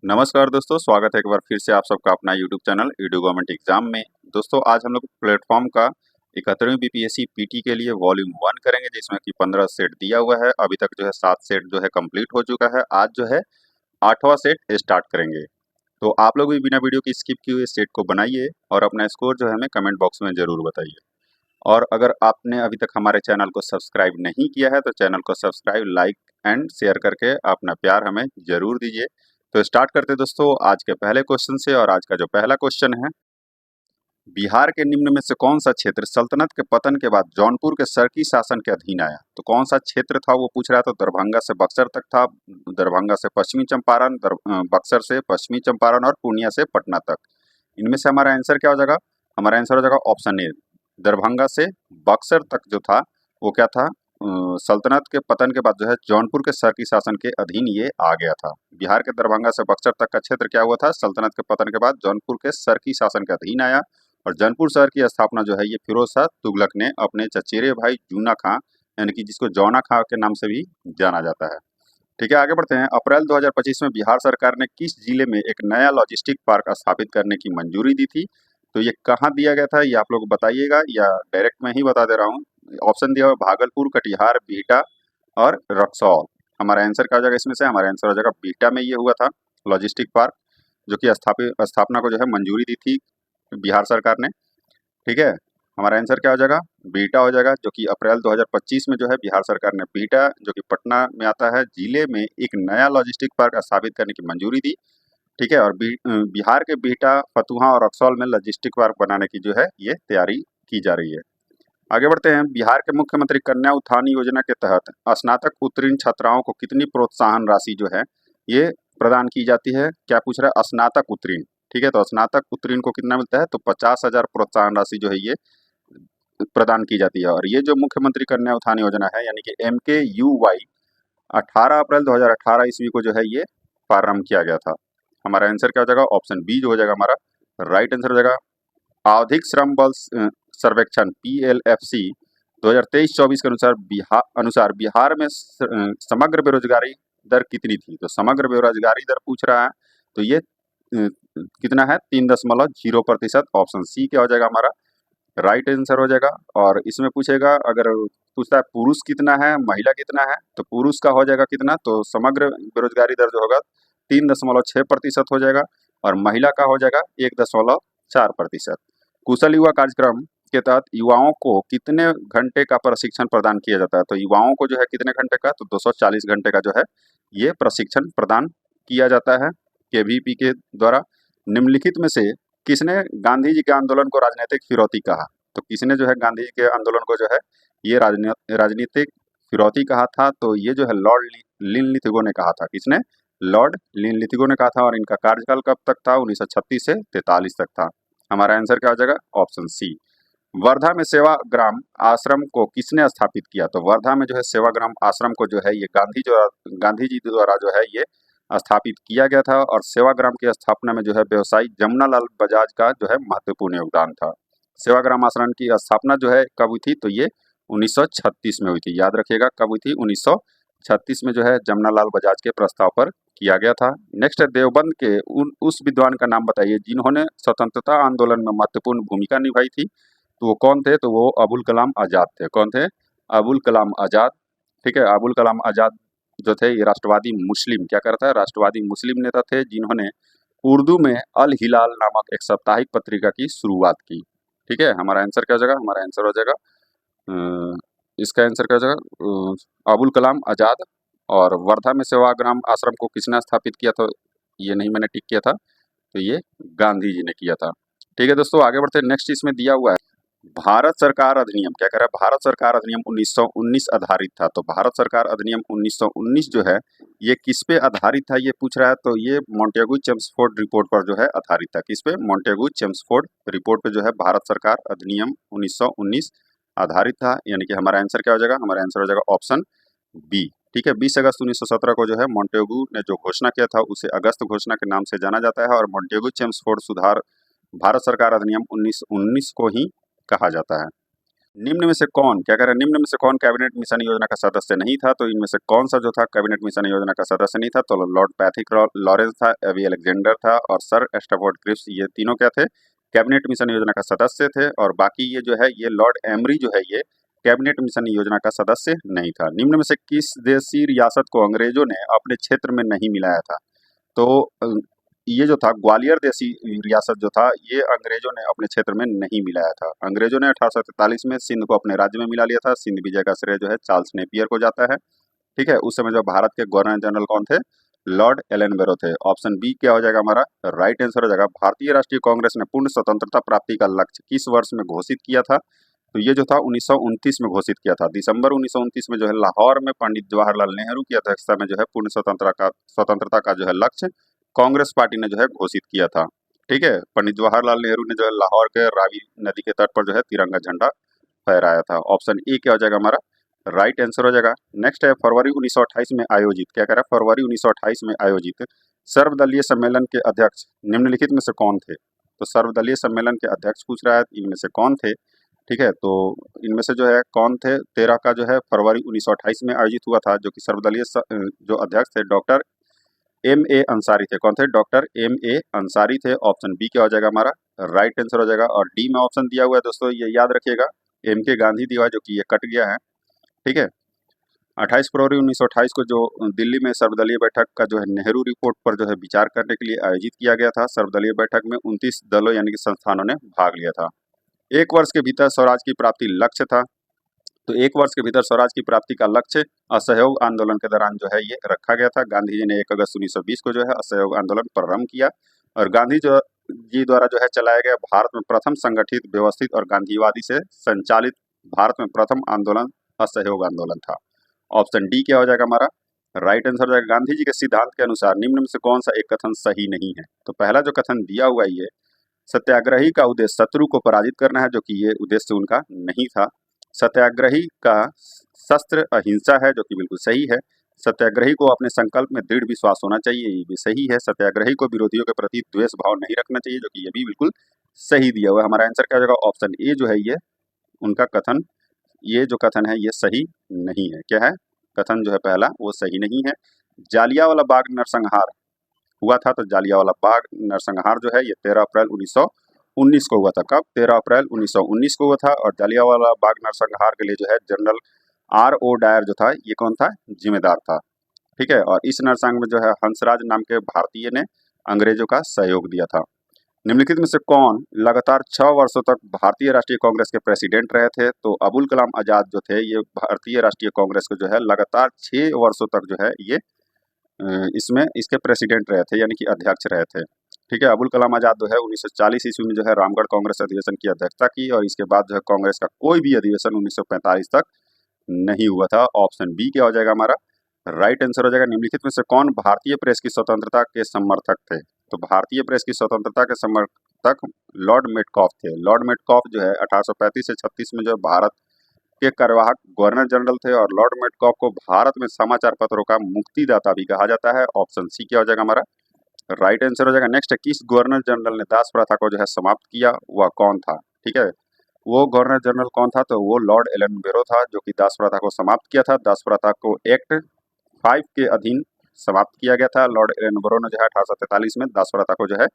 नमस्कार दोस्तों, स्वागत है एक बार फिर से आप सबका अपना YouTube channel Edu government exam में। दोस्तों आज हम लोग प्लेटफॉर्म का 71वीं बीपीएससी पीटी के लिए वॉल्यूम 1 करेंगे, जिसमें कि 15 सेट दिया हुआ है। अभी तक जो है 7 सेट जो है कंप्लीट हो चुका है। आज जो है 8वां सेट स्टार्ट करेंगे। तो आप लोग भी बिना वीडियो की स्किप किए हुए सेट को बनाइए और अपना स्कोर जो है हमें कमेंट बॉक्स में जरूर बताइए। और अगर आपने अभी तक हमारे चैनल को सब्सक्राइब नहीं किया है तो चैनल को सब्सक्राइब, लाइक एंड शेयर करके अपना प्यार हमें जरूर दीजिए। तो स्टार्ट करते हैं दोस्तों आज के पहले क्वेश्चन से। और आज का जो पहला क्वेश्चन है, बिहार के निम्न में से कौन सा क्षेत्र सल्तनत के पतन के बाद जौनपुर के सरकी शासन के अधीन आया? तो कौन सा क्षेत्र था वो पूछ रहा है। तो दरभंगा से बक्सर तक था, दरभंगा से पश्चिमी चंपारण, बक्सर से पश्चिमी चंपारण और पूर्णिया से पटना तक। इनमें से हमारा आंसर क्या हो जाएगा? हमारा आंसर हो जाएगा ऑप्शन ए, दरभंगा से बक्सर तक जो था वो क्या था, सल्तनत के पतन के बाद जो है जौनपुर के सरकी शासन के अधीन ये आ गया था। बिहार के दरभंगा से बक्सर तक का क्षेत्र क्या हुआ था? सल्तनत के पतन के बाद जौनपुर के सरकी शासन के अधीन आया। और जौनपुर शहर की स्थापना जो है ये फिरोज शाह तुगलक ने अपने चचेरे भाई जूना खां, यानी कि जिसको जौना खां के नाम से भी जाना जाता है। ठीक है, आगे बढ़ते हैं। अप्रैल 2025 में बिहार सरकार ने किस जिले में एक नया लॉजिस्टिक पार्क स्थापित करने की मंजूरी दी थी? तो ये कहाँ दिया गया था ये आप लोग बताइएगा, या डायरेक्ट मैं ही बता दे रहा हूँ। ऑप्शन दिया हुआ भागलपुर, कटिहार, बिहटा और रक्सौल। हमारा आंसर क्या हो जाएगा इसमें से? हमारा आंसर हो जाएगा बिहटा में ये हुआ था लॉजिस्टिक पार्क, जो कि स्थापना को जो है मंजूरी दी थी बिहार सरकार ने। ठीक है, हमारा आंसर क्या हो जाएगा? बिहटा हो जाएगा, जो कि अप्रैल 2025 में जो है बिहार सरकार ने बिहटा, जो कि पटना में आता है, जिले में एक नया लॉजिस्टिक पार्क स्थापित करने की मंजूरी दी। ठीक है, और बिहार के बिहटा, फतुहा और रक्सौल में लॉजिस्टिक पार्क बनाने की जो है ये तैयारी की जा रही है। आगे बढ़ते हैं। बिहार के मुख्यमंत्री कन्या उत्थान योजना के तहत स्नातक उत्तीर्ण छात्राओं को कितनी प्रोत्साहन राशि जो है ये प्रदान की जाती है? क्या पूछ रहा है? स्नातक उत्तीर्ण। ठीक है, तो स्नातक उत्तीर्ण को कितना मिलता है? तो 50,000 प्रोत्साहन राशि जो है ये प्रदान की जाती है। और ये जो मुख्यमंत्री कन्या उत्थान योजना है, यानी कि MKUY, 18 अप्रैल 2018 ईस्वी को जो है ये प्रारंभ किया गया था। हमारा आंसर क्या हो जाएगा? ऑप्शन बी जो हो जाएगा हमारा राइट आंसर हो जाएगा। आवधिक श्रम बल सर्वेक्षण PLFC 2023-24 के अनुसार बिहार में समग्र बेरोजगारी दर कितनी थी? तो समग्र बेरोजगारी दर पूछ रहा है, तो ये कितना है? 3.0%। ऑप्शन सी क्या हो जाएगा हमारा राइट आंसर हो जाएगा। और इसमें पूछेगा, अगर पूछता है पुरुष कितना है, महिला कितना है, तो पुरुष का हो जाएगा कितना? तो समग्र बेरोजगारी दर जो होगा 3.6% हो जाएगा, और महिला का हो जाएगा 1.4%। कुशल युवा कार्यक्रम के तहत युवाओं को कितने घंटे का प्रशिक्षण प्रदान किया जाता है? तो युवाओं को जो है कितने घंटे का? तो 240 घंटे का जो है ये प्रशिक्षण प्रदान किया जाता है KVP के द्वारा। निम्नलिखित में से किसने गांधी जी के आंदोलन को राजनीतिक फिरौती कहा? तो किसने जो है गांधी जी के आंदोलन को जो है ये राजनीतिक फिरौती कहा था? तो ये जो है लॉर्ड लिनलिथिगो ने कहा था। किसने? लॉर्ड लिनलिथिगो ने कहा था। और इनका कार्यकाल कब तक था? 1936 से 43 तक था। हमारा आंसर क्या हो जाएगा? ऑप्शन सी। वर्धा में सेवाग्राम आश्रम को किसने स्थापित किया? तो वर्धा में जो है सेवाग्राम आश्रम को जो है ये गांधी जी द्वारा जो है ये स्थापित किया गया था। और सेवाग्राम की स्थापना में जो है व्यवसायी जमुनालाल बजाज का जो है महत्वपूर्ण योगदान था। सेवाग्राम आश्रम की स्थापना जो है कब हुई थी? तो ये 1936 में हुई थी। याद रखिएगा कब हुई थी? 1936 में जो है जमुनालाल बजाज के प्रस्ताव पर किया गया था। नेक्स्ट है, देवबंद के उस विद्वान का नाम बताइए जिन्होंने स्वतंत्रता आंदोलन में महत्वपूर्ण भूमिका निभाई थी। तो वो कौन थे? तो वो अबुल कलाम आज़ाद थे। कौन थे? अबुल कलाम आज़ाद। ठीक है, अबुल कलाम आज़ाद जो थे ये राष्ट्रवादी मुस्लिम, क्या करता है? राष्ट्रवादी मुस्लिम नेता थे, जिन्होंने उर्दू में अल हिलाल नामक एक साप्ताहिक पत्रिका की शुरुआत की। ठीक है, हमारा आंसर क्या हो जाएगा? हमारा आंसर हो जाएगा इसका आंसर क्या हो जाएगा? अबुल कलाम आज़ाद। और वर्धा में सेवाग्राम आश्रम को किसने स्थापित किया? तो ये नहीं मैंने टिक किया था, तो ये गांधी जी ने किया था। ठीक है दोस्तों, आगे बढ़ते हैं। नेक्स्ट इसमें दिया हुआ है भारत सरकार अधिनियम। क्या कह रहा है? भारत सरकार अधिनियम 1919 आधारित था। तो भारत सरकार अधिनियम 1919 जो है ये किस पे आधारित था ये पूछ रहा है। तो ये मॉन्टेगू चेम्सफोर्ड रिपोर्ट पर जो है आधारित था। किस पे? मॉन्टेगू चेम्सफोर्ड रिपोर्ट पे जो है भारत सरकार अधिनियम 1919 आधारित था। यानी कि हमारा आंसर क्या हो जाएगा? हमारा आंसर हो जाएगा ऑप्शन बी। ठीक है, 20 अगस्त 1917 को जो है मॉन्टेगू ने जो घोषणा किया था उसे अगस्त घोषणा के नाम से जाना जाता है। और मॉन्टेगू चेम्सफोर्ड सुधार भारत सरकार अधिनियम 1919 को ही कहा जाता है। निम्न में से कौन, क्या कह रहा है, निम्न में से कौन कैबिनेट मिशन योजना का सदस्य नहीं था? तो इनमें से कौन सा जो था कैबिनेट मिशन योजना का सदस्य नहीं था? तो लॉर्ड पैथिक लॉरेंस था, एवी अलेक्जेंडर था और सर स्टैफोर्ड क्रिप्स, ये तीनों क्या थे, कैबिनेट मिशन योजना का सदस्य थे। और बाकी ये जो है ये लॉर्ड एमरी जो है ये कैबिनेट मिशन योजना का सदस्य नहीं था। निम्न में से किस देशी रियासत को अंग्रेजों ने अपने क्षेत्र में नहीं मिलाया था? तो ये जो था ग्वालियर देशी रियासत जो था ये अंग्रेजों ने अपने क्षेत्र में नहीं मिलाया था। अंग्रेजों ने 1843 में सिंध को अपने राज्य में मिला लिया था। सिंध विजय का श्रेय जो है चार्ल्स नेपियर को जाता है। ठीक है, उस समय जो भारत के गवर्नर जनरल कौन थे? लॉर्ड एलेनबेरो थे। ऑप्शन बी क्या हो जाएगा हमारा? राइट आंसर हो जाएगा। भारतीय राष्ट्रीय कांग्रेस ने पूर्ण स्वतंत्रता प्राप्ति का लक्ष्य किस वर्ष में घोषित किया था? तो ये जो था 1929 में घोषित किया था। दिसंबर 1929 में जो है लाहौर में पंडित जवाहरलाल नेहरू की अध्यक्षता में जो है पूर्ण स्वतंत्रता का जो है लक्ष्य कांग्रेस पार्टी ने जो है घोषित किया था। ठीक है, पंडित जवाहरलाल नेहरू ने जो है लाहौर के रावी नदी के तट पर जो है तिरंगा झंडा फहराया था। ऑप्शन ए क्या हो जाएगा हमारा? राइट आंसर हो जाएगा। नेक्स्ट है फरवरी 1928 में आयोजित, क्या कह रहा है, फरवरी 1928 में आयोजित सर्वदलीय सम्मेलन के अध्यक्ष निम्नलिखित में से कौन थे? तो सर्वदलीय सम्मेलन के अध्यक्ष पूछ रहा है, इनमें से कौन थे? ठीक है, तो इनमें से जो है कौन थे? 13 का जो है फरवरी 1928 में आयोजित हुआ था, जो कि सर्वदलीय जो अध्यक्ष थे डॉक्टर एम ए अंसारी थे। कौन थे? डॉक्टर एम ए अंसारी थे। ऑप्शन बी क्या हो जाएगा हमारा? राइट आंसर हो जाएगा। और डी में ऑप्शन दिया हुआ है दोस्तों, ये याद रखिएगा, एम के गांधी दिया हुआ है, जो कि ये कट गया है। ठीक है, 28 फरवरी 1928 को जो दिल्ली में सर्वदलीय बैठक का जो है नेहरू रिपोर्ट पर जो है विचार करने के लिए आयोजित किया गया था। सर्वदलीय बैठक में 29 दलों यानी कि संस्थानों ने भाग लिया था। एक वर्ष के भीतर स्वराज की प्राप्ति लक्ष्य था। तो एक वर्ष के भीतर स्वराज की प्राप्ति का लक्ष्य असहयोग आंदोलन के दौरान जो है ये रखा गया था। गांधी जी ने 1 अगस्त 1920 को जो है असहयोग आंदोलन प्रारंभ किया और गांधी जी द्वारा जो है चलाया गया भारत में प्रथम संगठित, व्यवस्थित और गांधीवादी से संचालित भारत में प्रथम आंदोलन असहयोग आंदोलन था। ऑप्शन डी क्या हो जाएगा हमारा? राइट आंसर हो जाएगा। गांधी जी के सिद्धांत के अनुसार निम्न में से कौन सा एक कथन सही नहीं है? तो पहला जो कथन दिया हुआ है, ये सत्याग्रही का उद्देश्य शत्रु को पराजित करना है, जो कि ये उद्देश्य उनका नहीं था। सत्याग्रही का शस्त्र अहिंसा है, जो कि बिल्कुल सही है। सत्याग्रही को अपने संकल्प में दृढ़ विश्वास होना चाहिए, ये भी सही है। सत्याग्रही को विरोधियों के प्रति द्वेष भाव नहीं रखना चाहिए, जो कि ये भी बिल्कुल सही दिया हुआ है। हमारा आंसर क्या हो जाएगा? ऑप्शन ए जो है ये उनका कथन, ये जो कथन है ये सही नहीं है। क्या है? कथन जो है पहला वो सही नहीं है। जालियांवाला बाग नरसंहार हुआ था, तो जालियांवाला बाग नरसंहार जो है ये 13 अप्रैल 1919 को हुआ था। कब? 13 अप्रैल 1919 को हुआ था। और जालियांवाला बाग नरसंहार के लिए जो है जनरल R.O. डायर जो था ये कौन था? जिम्मेदार था। ठीक है, और इस नरसंहार में जो है हंसराज नाम के भारतीय ने अंग्रेजों का सहयोग दिया था। निम्नलिखित में से कौन लगातार 6 वर्षों तक भारतीय राष्ट्रीय कांग्रेस के प्रेसिडेंट रहे थे? तो अबुल कलाम आजाद जो थे ये भारतीय राष्ट्रीय कांग्रेस को जो है लगातार 6 वर्षों तक जो है ये इसमें इसके प्रेसिडेंट रहे थे, यानी कि अध्यक्ष रहे थे। ठीक है, अबुल कलाम आजाद जो है 1940 ईस्वी में जो है रामगढ़ कांग्रेस अधिवेशन की अध्यक्षता की और इसके बाद जो है कांग्रेस का कोई भी अधिवेशन 1945 तक नहीं हुआ था। ऑप्शन बी क्या हो जाएगा हमारा? राइट आंसर हो जाएगा। निम्नलिखित में से कौन भारतीय प्रेस की स्वतंत्रता के समर्थक थे? तो भारतीय प्रेस की स्वतंत्रता के समर्थक लॉर्ड मेटकॉफ थे। लॉर्ड मेटकॉफ जो है 1835 से 36 में जो भारत के कार्यवाहक गवर्नर जनरल थे और लॉर्ड मेटकॉफ को भारत में समाचार पत्रों का मुक्तिदाता भी कहा जाता है। ऑप्शन सी क्या हो जाएगा हमारा? राइट आंसर हो जाएगा। नेक्स्ट है, किस गवर्नर जनरल ने दास प्रथा को जो है समाप्त किया, वह कौन था? ठीक है, वो गवर्नर जनरल कौन था? तो वो लॉर्ड एलेनबेरो था, जो कि दास प्रथा को समाप्त किया था। दास प्रथा को एक्ट 5 के अधीन समाप्त किया गया था। लॉर्ड एलेनबेरो ने जो है 1843 में दास प्रथा को जो है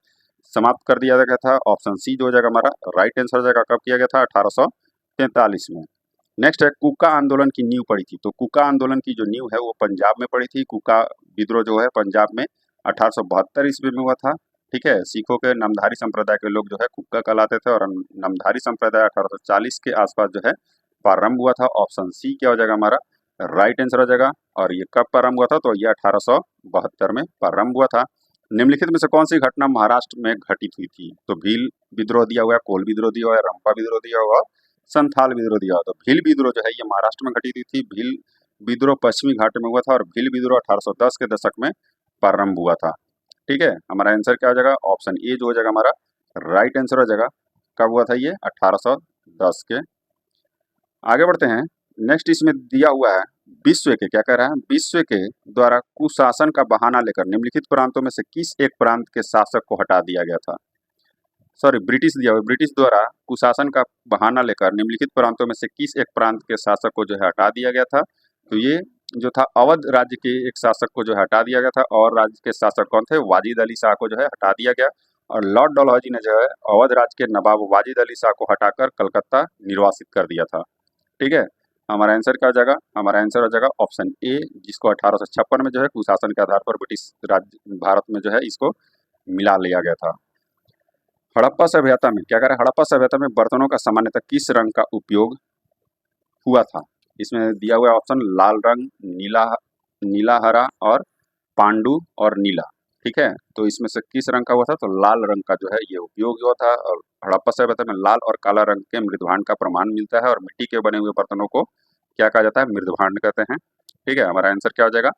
समाप्त कर दिया गया था। ऑप्शन सी जो हो जाएगा हमारा राइट आंसर हो जाएगा। कब किया गया था? 1843 में। नेक्स्ट है, कुका आंदोलन की नींव पड़ी थी। तो कुका आंदोलन की जो नींव है वो पंजाब में पड़ी थी। कुका विद्रोह जो है पंजाब में 1872 ईस्वी में हुआ था। ठीक है, सिखों के नामधारी संप्रदाय के लोग जो है कुका कहलाते थे और नामधारी संप्रदाय 1840 के आसपास जो है प्रारंभ हुआ था। ऑप्शन सी क्या हो जाएगा हमारा? राइट आंसर हो जाएगा। और ये कब प्रारंभ हुआ था? तो ये 1872 में प्रारंभ हुआ था। निम्नलिखित में से कौन सी घटना महाराष्ट्र में घटित हुई थी? तो भील विद्रोह दिया हुआ है, कोल विद्रोह दिया हुआ है, रंपा विद्रोह दिया हुआ है, संथाल विद्रोह दिया हुआ। तो भील विद्रोह जो है ये महाराष्ट्र में घटित हुई थी। भील विद्रोह पश्चिमी घाट में हुआ था और भील विद्रोह 1810 के दशक में प्रारंभ हुआ था। ठीक है, हमारा आंसर क्या हो जाएगा? ऑप्शन ए जो हो जाएगा हमारा राइट आंसर हो जाएगा। कब हुआ था ये? 1810 के। आगे बढ़ते हैं। नेक्स्ट इसमें दिया हुआ है विश्व के, क्या कह रहा है? विश्व के द्वारा कुशासन का बहाना लेकर निम्नलिखित प्रांतों में से किस एक प्रांत के शासक को हटा दिया गया था? सॉरी ब्रिटिश दिया हुआ है, ब्रिटिश द्वारा कुशासन का बहाना लेकर निम्नलिखित प्रांतों में से किस एक प्रांत के शासक को जो है हटा दिया गया था। तो ये जो था अवध राज्य के एक शासक को जो है हटा दिया गया था, और राज्य के शासक कौन थे, वाजिद अली शाह को जो है हटा दिया गया। और लॉर्ड डलहौजी ने जो है अवध राज्य के नवाब वाजिद अली शाह को हटाकर कलकत्ता निर्वासित कर दिया था। ठीक है, हमारा आंसर क्या हो जाएगा, हमारा आंसर हो जाएगा ऑप्शन ए, जिसको 1856 में जो है कुशासन के आधार पर ब्रिटिश राज्य भारत में जो है इसको मिला लिया गया था। हड़प्पा सभ्यता में क्या करें, हड़प्पा सभ्यता में बर्तनों का सामान्यतः किस रंग का उपयोग हुआ था। इसमें दिया हुआ ऑप्शन लाल रंग, नीला, नीला हरा और पांडु और नीला। ठीक है, तो इसमें से किस रंग का हुआ था, तो लाल रंग का जो है ये उपयोग हुआ था। और हड़प्पा सभ्यता में लाल और काला रंग के मृदभांड का प्रमाण मिलता है, और मिट्टी के बने हुए बर्तनों को क्या कहा जाता है, मृदभांड कहते हैं। ठीक है, हमारा आंसर क्या हो जाएगा,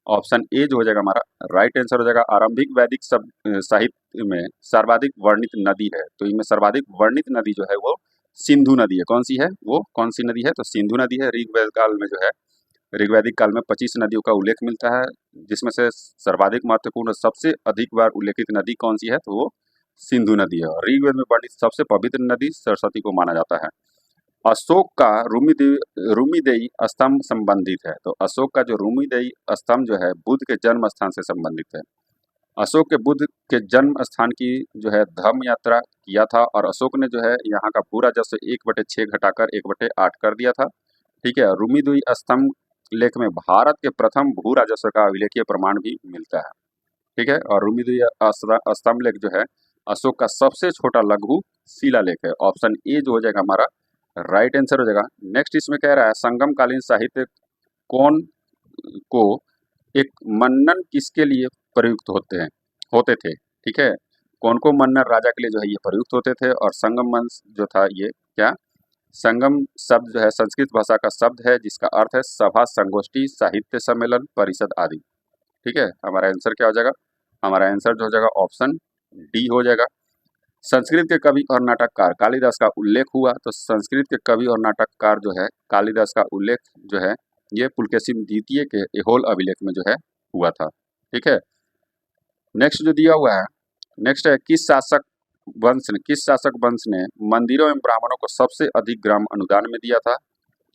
ऑप्शन ए जो हो जाएगा हमारा राइट आंसर हो जाएगा। आरंभिक वैदिक साहित्य में सर्वाधिक वर्णित नदी है, तो इनमें सर्वाधिक वर्णित नदी जो है वो सिंधु नदी है। कौन सी है, वो कौन सी नदी है, तो सिंधु नदी है। ऋग्वेद काल में जो है, ऋग्वैदिक काल में 25 नदियों का उल्लेख मिलता है, जिसमें से सर्वाधिक महत्वपूर्ण सबसे अधिक बार उल्लेखित नदी कौन सी है, तो वो सिंधु नदी है। और ऋग्वेद में वर्णित सबसे पवित्र नदी सरस्वती को माना जाता है। अशोक का रूमीदेई स्तंभ संबंधित है, तो अशोक का जो रूमीदेई स्तंभ जो है बुद्ध के जन्म स्थान से संबंधित है। अशोक के बुद्ध के जन्म स्थान की जो है धम्म यात्रा किया था, और अशोक ने जो है यहाँ का पूरा जस 1/6 घटाकर 1/8 कर दिया था। ठीक है, रूमीदेई स्तंभ लेख में भारत के प्रथम भू राजस्व का अभिलेखीय प्रमाण भी मिलता है। ठीक है, और रूमीदेई स्तंभ लेख जो है अशोक का सबसे छोटा लघु शिलालेख है। ऑप्शन ए जो हो जाएगा हमारा राइट आंसर हो जाएगा। नेक्स्ट इसमें कह रहा है संगम कालीन साहित्य कौन को एक मन्नन किसके लिए प्रयुक्त होते थे। ठीक है, कौन को मन्नन राजा के लिए जो है ये प्रयुक्त होते थे। और संगम वंश जो था ये क्या, संगम शब्द जो है संस्कृत भाषा का शब्द है, जिसका अर्थ है सभा, संगोष्ठी, साहित्य सम्मेलन, परिषद आदि। ठीक है, हमारा आंसर क्या हो जाएगा, हमारा आंसर जो हो जाएगा ऑप्शन डी हो जाएगा। संस्कृत के कवि और नाटककार कालिदास का उल्लेख हुआ, तो संस्कृत के कवि और नाटककार जो है कालिदास का उल्लेख जो है ये पुलकेशिन द्वितीय के ऐहोल अभिलेख में जो है हुआ था। ठीक है, नेक्स्ट जो दिया हुआ है, नेक्स्ट है किस शासक वंश ने मंदिरों एवं ब्राह्मणों को सबसे अधिक ग्राम अनुदान में दिया था।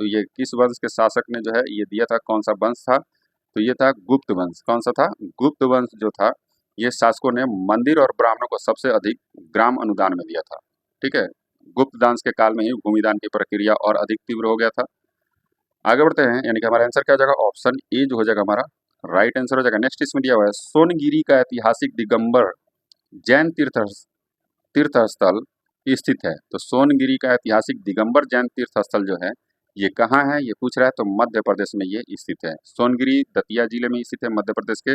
तो ये किस वंश के शासक ने जो है ये दिया था, कौन सा वंश था, तो ये था गुप्त वंश। कौन सा था, गुप्त वंश जो था ये शासकों ने मंदिर और ब्राह्मणों को सबसे अधिक ग्राम अनुदान में दिया था। ठीक है, गुप्त दान के काल में ही भूमिदान की प्रक्रिया और अधिक तीव्र हो गया था। आगे बढ़ते हैं, यानी कि हमारा आंसर क्या हो जाएगा, ऑप्शन ए जो हो जाएगा हमारा राइट आंसर हो जाएगा। नेक्स्ट इसमें दिया हुआ है सोनगिरी का ऐतिहासिक दिगंबर जैन तीर्थ स्थल स्थित है। तो सोनगिरी का ऐतिहासिक दिगंबर जैन तीर्थ स्थल जो है ये कहाँ है, ये पूछ रहा है, तो मध्य प्रदेश में ये स्थित है। सोनगिरी दतिया जिले में स्थित है मध्य प्रदेश के,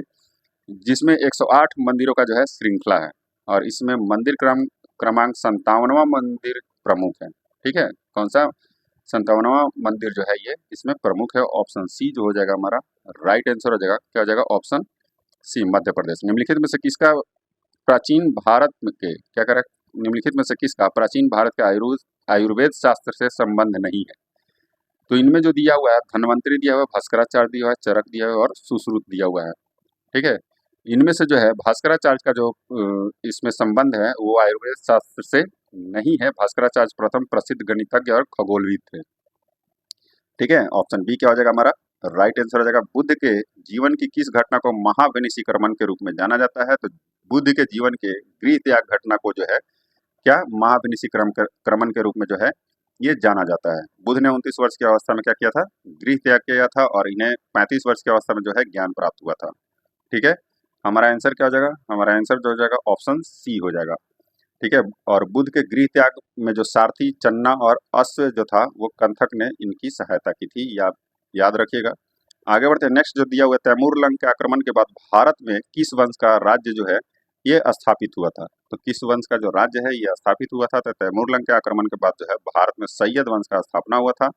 जिसमें 108 मंदिरों का जो है श्रृंखला है, और इसमें मंदिर क्रमांक 57वां मंदिर प्रमुख है। ठीक है, कौन सा 57वां मंदिर जो है ये इसमें प्रमुख है। ऑप्शन सी जो हो जाएगा हमारा राइट आंसर हो जाएगा, क्या हो जाएगा, ऑप्शन सी मध्य प्रदेश। निम्नलिखित में से किसका प्राचीन भारत के क्या करें, निम्नलिखित में से किसका प्राचीन भारत के आयुर्वेद शास्त्र से संबंध नहीं है। तो इनमें जो दिया हुआ है धन्वंतरी दिया हुआ है, भास्कराचार्य दिया हुआ है, चरक दिया हुआ है और सुश्रुत दिया हुआ है। ठीक है, इनमें से जो है भास्कराचार्य का जो इसमें संबंध है वो आयुर्वेद शास्त्र से नहीं है। भास्कराचार्य प्रथम प्रसिद्ध गणितज्ञ और खगोलविद थे। ठीक है, ऑप्शन बी क्या हो जाएगा हमारा राइट आंसर हो जाएगा। बुद्ध के जीवन की किस घटना को महाविनिशीक्रमण के रूप में जाना जाता है, तो बुद्ध के जीवन के गृह त्याग घटना को जो है क्या महाविनिशीक्रमण के रूप में जो है ये जाना जाता है। बुद्ध ने 29 वर्ष की अवस्था में क्या किया था, गृह त्याग किया था, और इन्हें 35 वर्ष की अवस्था में जो है ज्ञान प्राप्त हुआ था। ठीक है, हमारा आंसर क्या हो जाएगा, हमारा आंसर जो हो जाएगा ऑप्शन सी हो जाएगा। ठीक है, और बुद्ध के गृह त्याग में जो सारथी, चन्ना और अश्व जो था वो कंथक ने इनकी सहायता की थी, याद रखिएगा। आगे बढ़ते हैं, नेक्स्ट जो दिया हुआ तैमूर लंग के आक्रमण के बाद भारत में किस वंश का राज्य जो है ये स्थापित हुआ था। तो किस वंश का जो राज्य है ये स्थापित हुआ था, तो तैमूर लंग के आक्रमण के बाद जो है भारत में सैयद वंश का स्थापना हुआ था।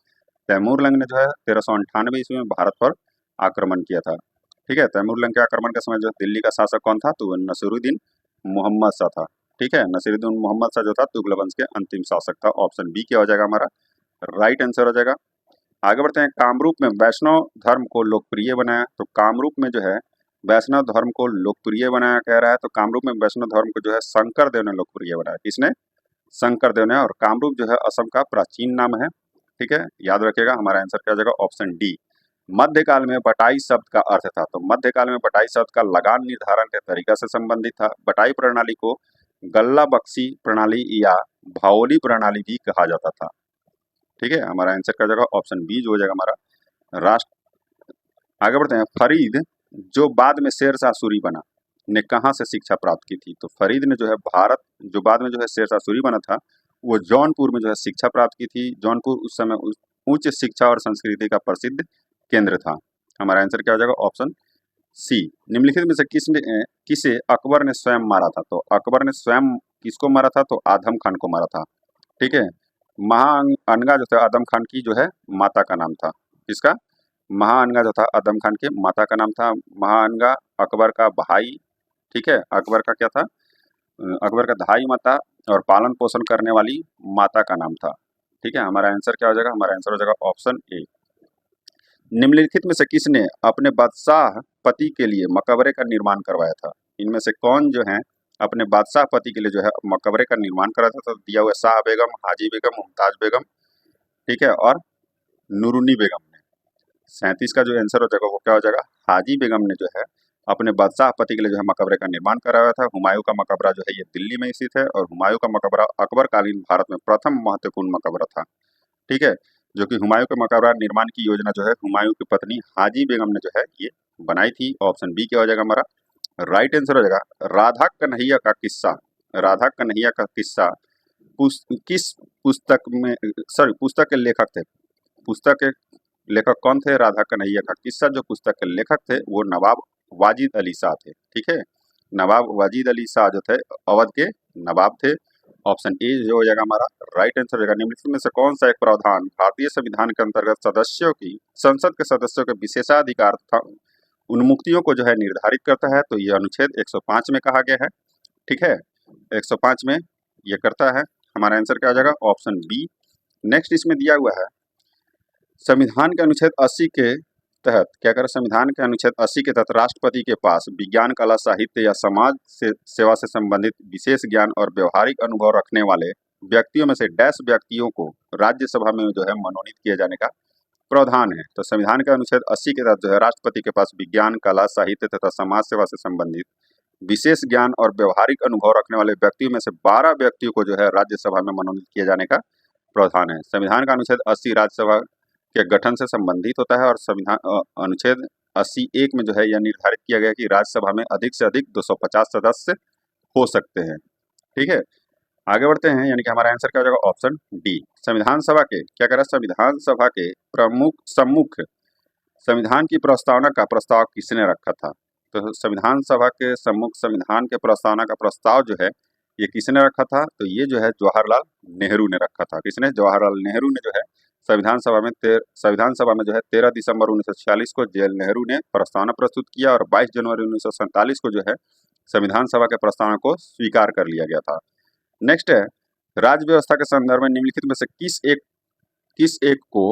तैमूर लंग ने जो है 1398 ईस्वी में भारत पर आक्रमण किया था। ठीक है, तैमूर लंग के आक्रमण के समय जो दिल्ली का शासक कौन था, तो नसीरुद्दीन मोहम्मद शाह था। ठीक है, नसीरुद्दीन मोहम्मद शाह जो था तुगलक वंश के अंतिम शासक था। ऑप्शन बी क्या हो जाएगा हमारा राइट आंसर हो जाएगा। आगे बढ़ते हैं, कामरूप में वैष्णव धर्म को लोकप्रिय बनाया। तो कामरूप में जो है वैष्णव धर्म को लोकप्रिय बनाया कह रहा है, तो कामरूप में वैष्णव धर्म को जो है शंकरदेव ने लोकप्रिय बनाया। किसने? शंकरदेव ने। और कामरूप जो है असम का प्राचीन नाम है। ठीक है, याद रखिएगा। हमारा आंसर क्या हो जाएगा? Option D. मध्यकाल में बटाई शब्द का अर्थ था, तो मध्यकाल में बटाई शब्द का लगान निर्धारण के तरीका से संबंधित था। बटाई प्रणाली को गल्ला बख्शी प्रणाली या भावोली प्रणाली भी कहा जाता था। ठीक है, हमारा आंसर क्या हो जाएगा? ऑप्शन बी जो हो जाएगा हमारा राष्ट्र। आगे बढ़ते हैं। फरीद जो बाद में शेरशाह सूरी बना ने कहाँ से शिक्षा प्राप्त की थी? तो फरीद ने जो है भारत, जो बाद में जो है शेरशाह सूरी बना था, वो जौनपुर में जो है शिक्षा प्राप्त की थी। जौनपुर उस समय उच्च शिक्षा और संस्कृति का प्रसिद्ध केंद्र था। हमारा आंसर क्या हो जाएगा? Option C. निम्नलिखित में से किसे अकबर ने स्वयं मारा था? तो अकबर ने स्वयं किसको मारा था? तो आदम खान को मारा था। ठीक है, महाअनगा जो था आदम खान की जो है माता का नाम था। किसका? महाअनगा जो था आदम खान के माता का नाम था। महाअनगा अकबर का भाई। ठीक है, अकबर का क्या था? अकबर का धाई माता और पालन पोषण करने वाली माता का नाम था। ठीक है, हमारा आंसर क्या हो जाएगा? हमारा आंसर हो जाएगा ऑप्शन ए। निम्नलिखित में से किसने अपने बादशाह पति के लिए मकबरे का निर्माण करवाया था? इनमें से कौन जो है अपने बादशाह पति के लिए जो है मकबरे का निर्माण कराया था? तो दिया हुआ शाह बेगम, हाजी बेगम, मुमताज बेगम, ठीक है, और नूरुन्नी बेगम ने। 37 का जो आंसर हो जाएगा वो क्या हो जाएगा? हाजी बेगम ने जो है अपने बादशाह पति के लिए जो है मकबरे का निर्माण कराया था। हुमायूं का मकबरा जो है ये दिल्ली में स्थित है, और हुमायूं का मकबरा अकबरकालीन भारत में प्रथम महत्वपूर्ण मकबरा था। ठीक है, जो कि हुमायूं के मकबरा निर्माण की योजना जो है हुमायूं की पत्नी हाजी बेगम ने जो है ये बनाई थी। ऑप्शन बी क्या हो जाएगा हमारा? राइट आंसर हो जाएगा राधा कन्हैया का किस्सा। राधा कन्हैया का किस्सा किस पुस्तक में, सॉरी, पुस्तक के लेखक थे? पुस्तक के लेखक कौन थे? राधा कन्हैया का किस्सा जो पुस्तक के लेखक थे वो नवाब वाजिद अली शाह थे। ठीक है, नवाब वाजिद अली शाह जो थे अवध के नवाब थे। ऑप्शन ए जो हो जाएगा हमारा राइट आंसर हो जाएगा। निम्नलिखित में से कौन सा एक प्रावधान भारतीय संविधान के अंतर्गत सदस्यों की, संसद के सदस्यों के विशेषाधिकार तथा उन्मुक्तियों को जो है निर्धारित करता है? तो ये अनुच्छेद 105 में कहा गया है। ठीक है, 105 में ये करता है। हमारा आंसर क्या हो जाएगा? Option B. नेक्स्ट इसमें दिया हुआ है संविधान के अनुच्छेद 80 के तहत क्या करें? संविधान के अनुच्छेद 80 के तहत राष्ट्रपति के पास विज्ञान, कला, साहित्य या समाज से सेवा से संबंधित विशेष ज्ञान और व्यवहारिक अनुभव रखने वाले व्यक्तियों में से डैश व्यक्तियों को राज्यसभा में जो है मनोनीत किए जाने का प्रावधान है। तो संविधान के अनुच्छेद 80 के तहत जो है राष्ट्रपति के पास विज्ञान, कला, साहित्य तथा समाज सेवा से संबंधित विशेष ज्ञान और व्यवहारिक अनुभव रखने वाले व्यक्तियों में से 12 व्यक्तियों को जो है राज्यसभा में मनोनीत किए जाने का प्रावधान है। संविधान का अनुच्छेद 80 राज्यसभा के गठन से संबंधित होता है, और संविधान अनुच्छेद 80(1) में जो है यह निर्धारित किया गया कि राज्यसभा में अधिक से अधिक 250 सदस्य हो सकते हैं। ठीक है, आगे बढ़ते हैं। यानी कि हमारा आंसर क्या हो जाएगा? Option D. संविधान सभा के क्या कह रहा है? संविधान सभा के सम्मुख संविधान की प्रस्तावना का प्रस्ताव किसने रखा था? तो संविधान सभा के सम्मुख संविधान के प्रस्तावना का प्रस्ताव जो है ये किसने रखा था? तो ये जो है जवाहरलाल नेहरू ने रखा था। किसने? जवाहरलाल नेहरू ने जो है संविधान सभा में जो है 13 दिसंबर 1946 को जेएल नेहरू ने प्रस्तावना प्रस्तुत किया, और 22 जनवरी 1947 को जो है संविधान सभा के प्रस्तावना को स्वीकार कर लिया गया था। नेक्स्ट है राज्य व्यवस्था के संदर्भ में निम्नलिखित में से किस एक को